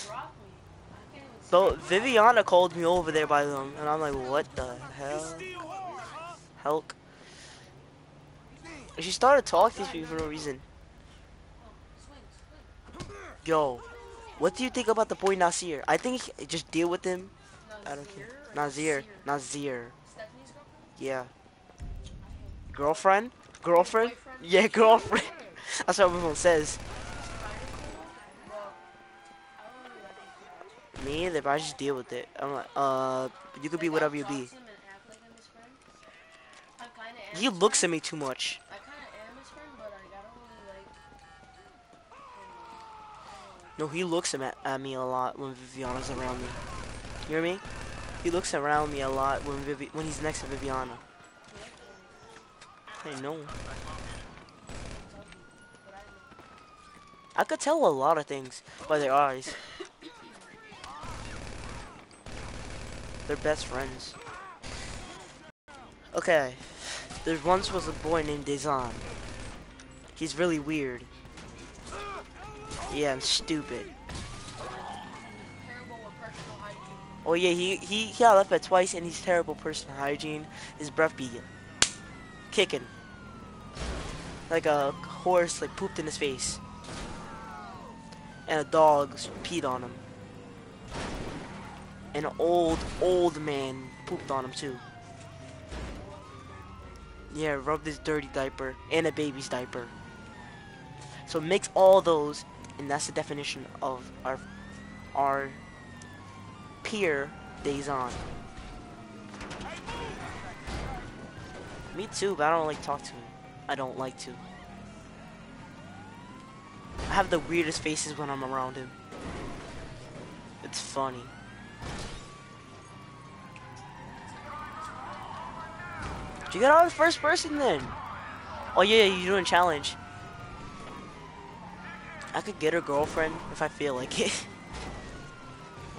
Drop me. I can't even see. So Viviana called me over there by them, and I'm like, what the hell? Still hard, huh? Hulk. She started talking to me for no reason. Swing. Yo, what do you think about the boy Nasir? I think just deal with him. I don't care. Nazir. Nazir. Stephanie's girlfriend? Yeah. Girlfriend? Girlfriend? Boyfriend? Yeah, girlfriend. That's what everyone says. Well, I don't really like him too much. Me either, but I just deal with it. I'm like, you could be Like, whatever I'll you talk be. to him and act like I'm his am He his looks friend. at me too much. I kind of am his friend, but like I don't really like him. I don't really No, he looks at me a lot when Viviana's around me. You hear me? He looks around me a lot when he's next to Viviana. like him. He likes I know. you can't tell people, but I know. I could tell a lot of things by their eyes. They're best friends. Okay. There once was a boy named Dezan. He's really weird. Yeah, I'm stupid. Terrible with personal hygiene. Oh yeah, he got left at twice and he's terrible personal hygiene. His breath be kicking. Like a horse like pooped in his face. And a dog peed on him. And an old man pooped on him too. Yeah, rubbed his dirty diaper and a baby's diaper. So mix all those, and that's the definition of our peer days on. Me too, but I don't like talk to him. I don't like to. I have the weirdest faces when I'm around him. It's funny. Did you get out of first person then? Oh yeah, you're doing challenge. I could get a girlfriend if I feel like it.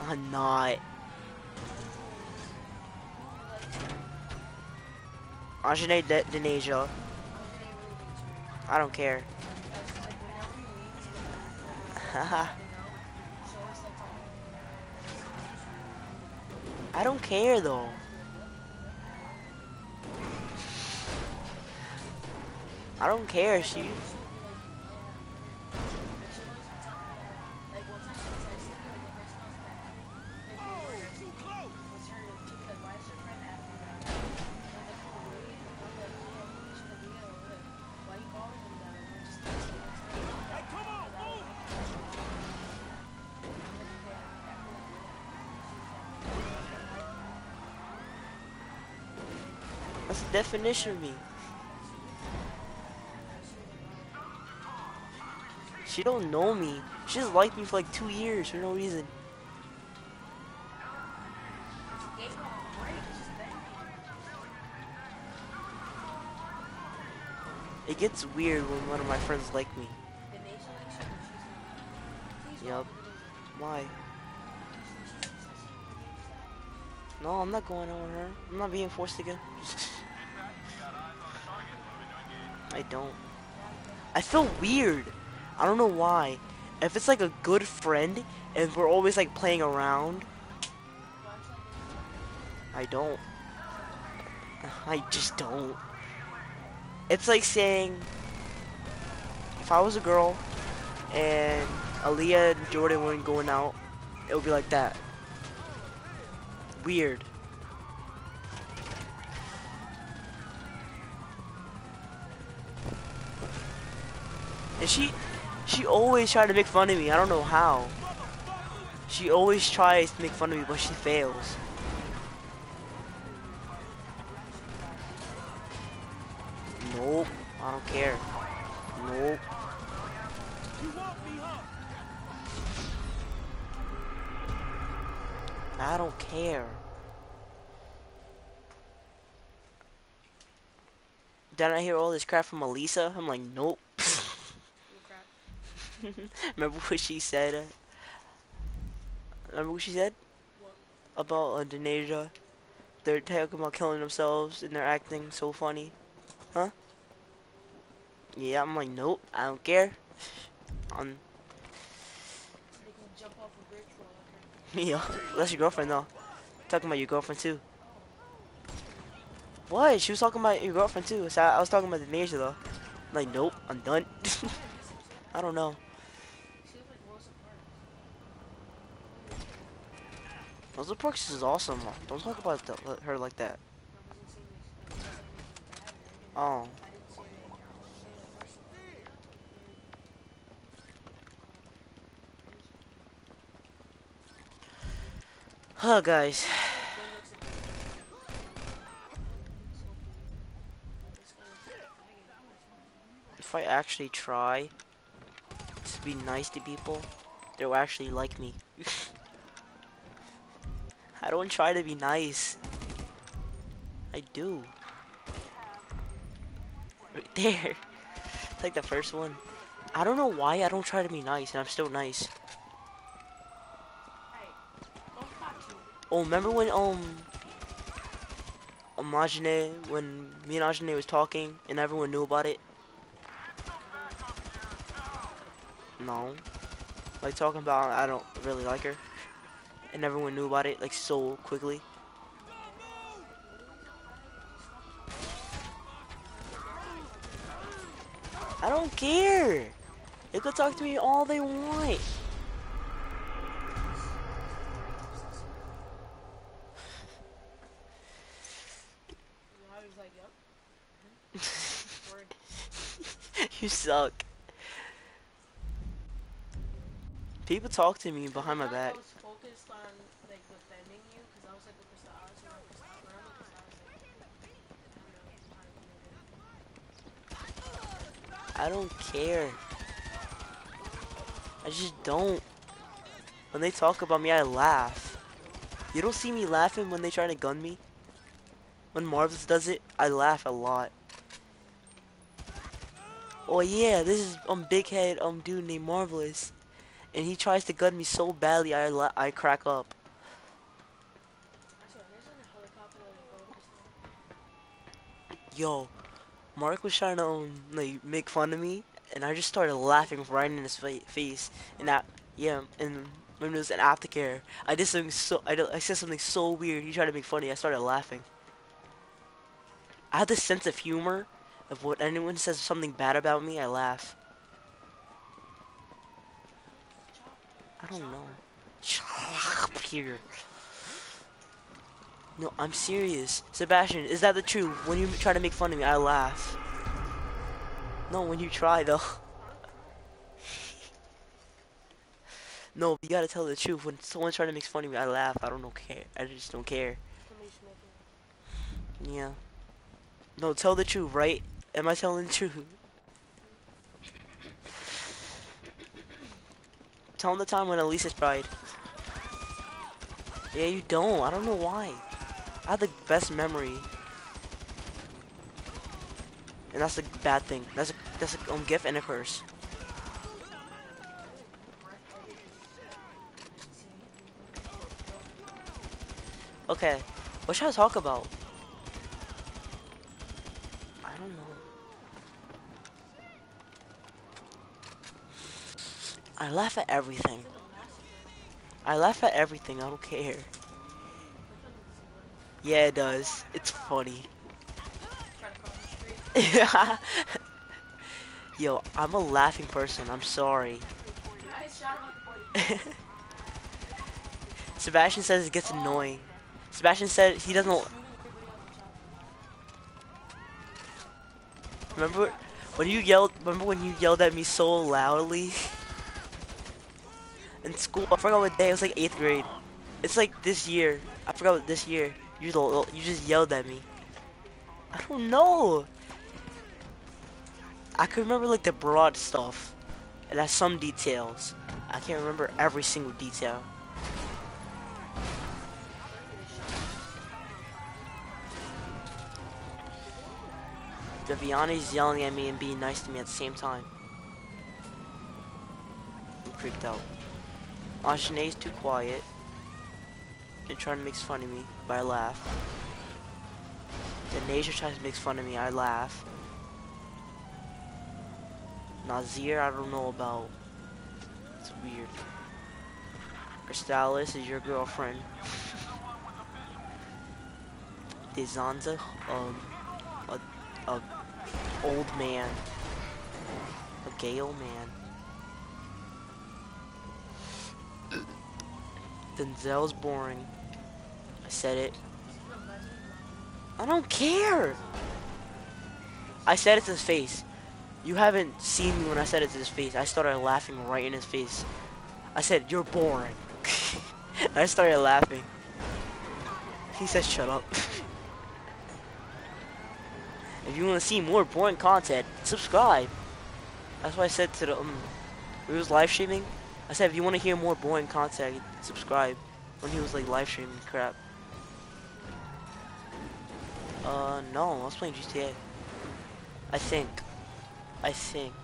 I'm not. Ajane Denasia. I don't care. Haha. I don't care though. I don't care, she. That's the definition of me. She don't know me. She just liked me for like 2 years for no reason. It gets weird when one of my friends like me. Yup. Why? No, I'm not going on her. I'm not being forced again. I don't. I feel weird. I don't know why. If it's like a good friend and we're always like playing around, I don't. I just don't. It's like saying if I was a girl and Aaliyah and Jordan weren't going out, it would be like that. Weird. And she always tried to make fun of me. I don't know how. She always tries to make fun of me, but she fails. Nope. I don't care. Nope. I don't care. Did I hear all this crap from Elisa? I'm like, nope. Remember what she said? Remember what she said? About Denasia? They're talking about killing themselves and they're acting so funny. Huh? Yeah, I'm like, nope, I don't care. Yeah, that's your girlfriend though. Talking about your girlfriend too. What? She was talking about your girlfriend too. So I was talking about Denasia though. I'm like, nope, I'm done. I don't know. Rosa Parks is awesome. Don't talk about her like that. Oh. Huh, guys. if I actually try to be nice to people, they'll actually like me. I don't try to be nice. I do. Right there. It's like the first one. I don't know why I don't try to be nice and I'm still nice. Oh, remember when when me and Ajane was talking and everyone knew about it? No. Like talking about I don't really like her. And everyone knew about it like so quickly. I don't care. They could talk to me all they want. You suck. People talk to me behind my back. I don't care. I just don't. When they talk about me, I laugh. You don't see me laughing when they try to gun me? When Marvelous does it, I laugh a lot. Oh yeah, this is big head dude named Marvelous, and he tries to gun me so badly I crack up. Yo, Mark was trying to like make fun of me, and I just started laughing right in his face. And that yeah, and when it was an aftercare, I did something I said something so weird. He tried to make fun of me. I started laughing. I have this sense of humor of what anyone says something bad about me, I laugh. I don't know. Here. No, I'm serious. Sebastian, is that the truth? When you try to make fun of me, I laugh. No, when you try though. No, you gotta tell the truth. When someone's trying to make fun of me, I laugh. I don't care. I just don't care. Yeah. No, tell the truth, right? Am I telling the truth? Tell them the time when Elisa's cried. Yeah, you don't. I don't know why. I have the best memory. And that's a bad thing. That's a gift and a curse. Okay. What should I talk about? I don't know. I laugh at everything. I laugh at everything. I don't care. Yeah, it does. It's funny. Yo, I'm a laughing person. I'm sorry. Sebastian says it gets annoying. Sebastian said he doesn't. Remember when you yelled? Remember when you yelled at me so loudly in school? I forgot what day. It was like 8th grade. It's like this year. I forgot what this year. You just yelled at me. I don't know. I can remember like the broad stuff, and that's some details. I can't remember every single detail. Viviani's yelling at me and being nice to me at the same time. I'm creeped out. Anjanae's too quiet and trying to make fun of me, but I laugh. Then Nasia tries to make fun of me, I laugh. Nazir, I don't know about. It's weird. Crystallis is your girlfriend. Dezanza, a old man. A gay old man. Denzel's boring. I said it. I don't care. I said it to his face. You haven't seen me when I said it to his face. I started laughing right in his face. I said, "You're boring." I started laughing. He says, "Shut up." If you want to see more boring content, subscribe. That's why I said to the when he was live streaming. I said if you want to hear more boring content, subscribe. When he was like live streaming crap. No, I was playing GTA. I think. I think.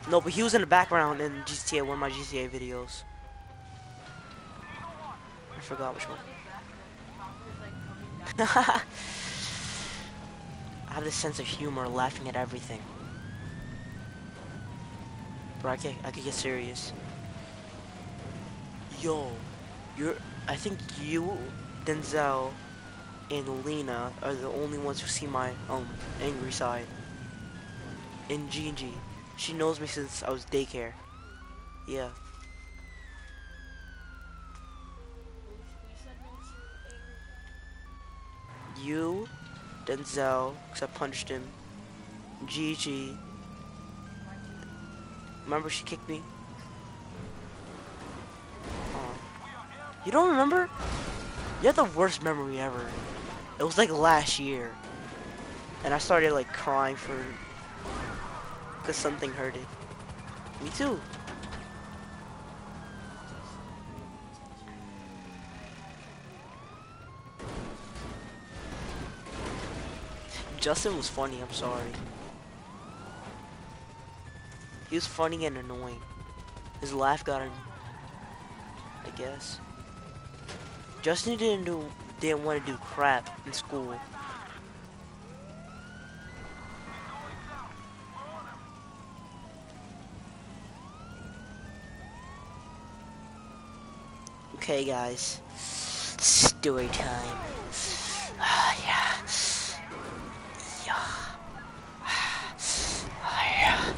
No, but he was in the background in GTA, one of my GTA videos. I forgot which one. I have this sense of humor, laughing at everything. Bro, I could get serious. Yo, I think you, Denzel, and Lena are the only ones who see my angry side. And Gigi, she knows me since I was daycare. Yeah. You, Denzel, because I punched him. Gigi. Remember she kicked me? You don't remember? You have the worst memory ever. It was like last year. And I started like crying because something hurted. Me too. Justin was funny, I'm sorry. He was funny and annoying. His laugh got him, I guess. Justin didn't want to do crap in school. Okay, guys. Story time. Yeah. Yeah. Yeah.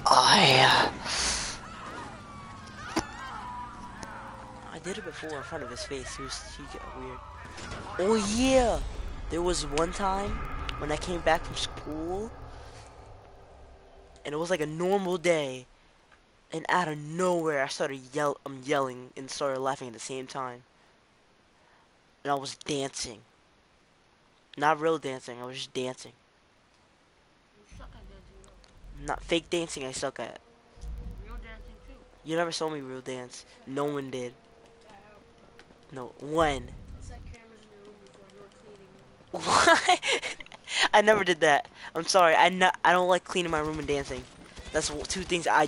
Oh, yeah. I did it before in front of his face. He got weird. Oh, yeah. There was one time when I came back from school, and it was like a normal day, and out of nowhere, I started yelling and started laughing at the same time. And I was dancing. Not real dancing, I was just dancing. Not fake dancing, I suck at. Real dancing too. You never saw me real dance. No one did. No, when? What? I never did that. I'm sorry. I don't like cleaning my room and dancing. That's two things I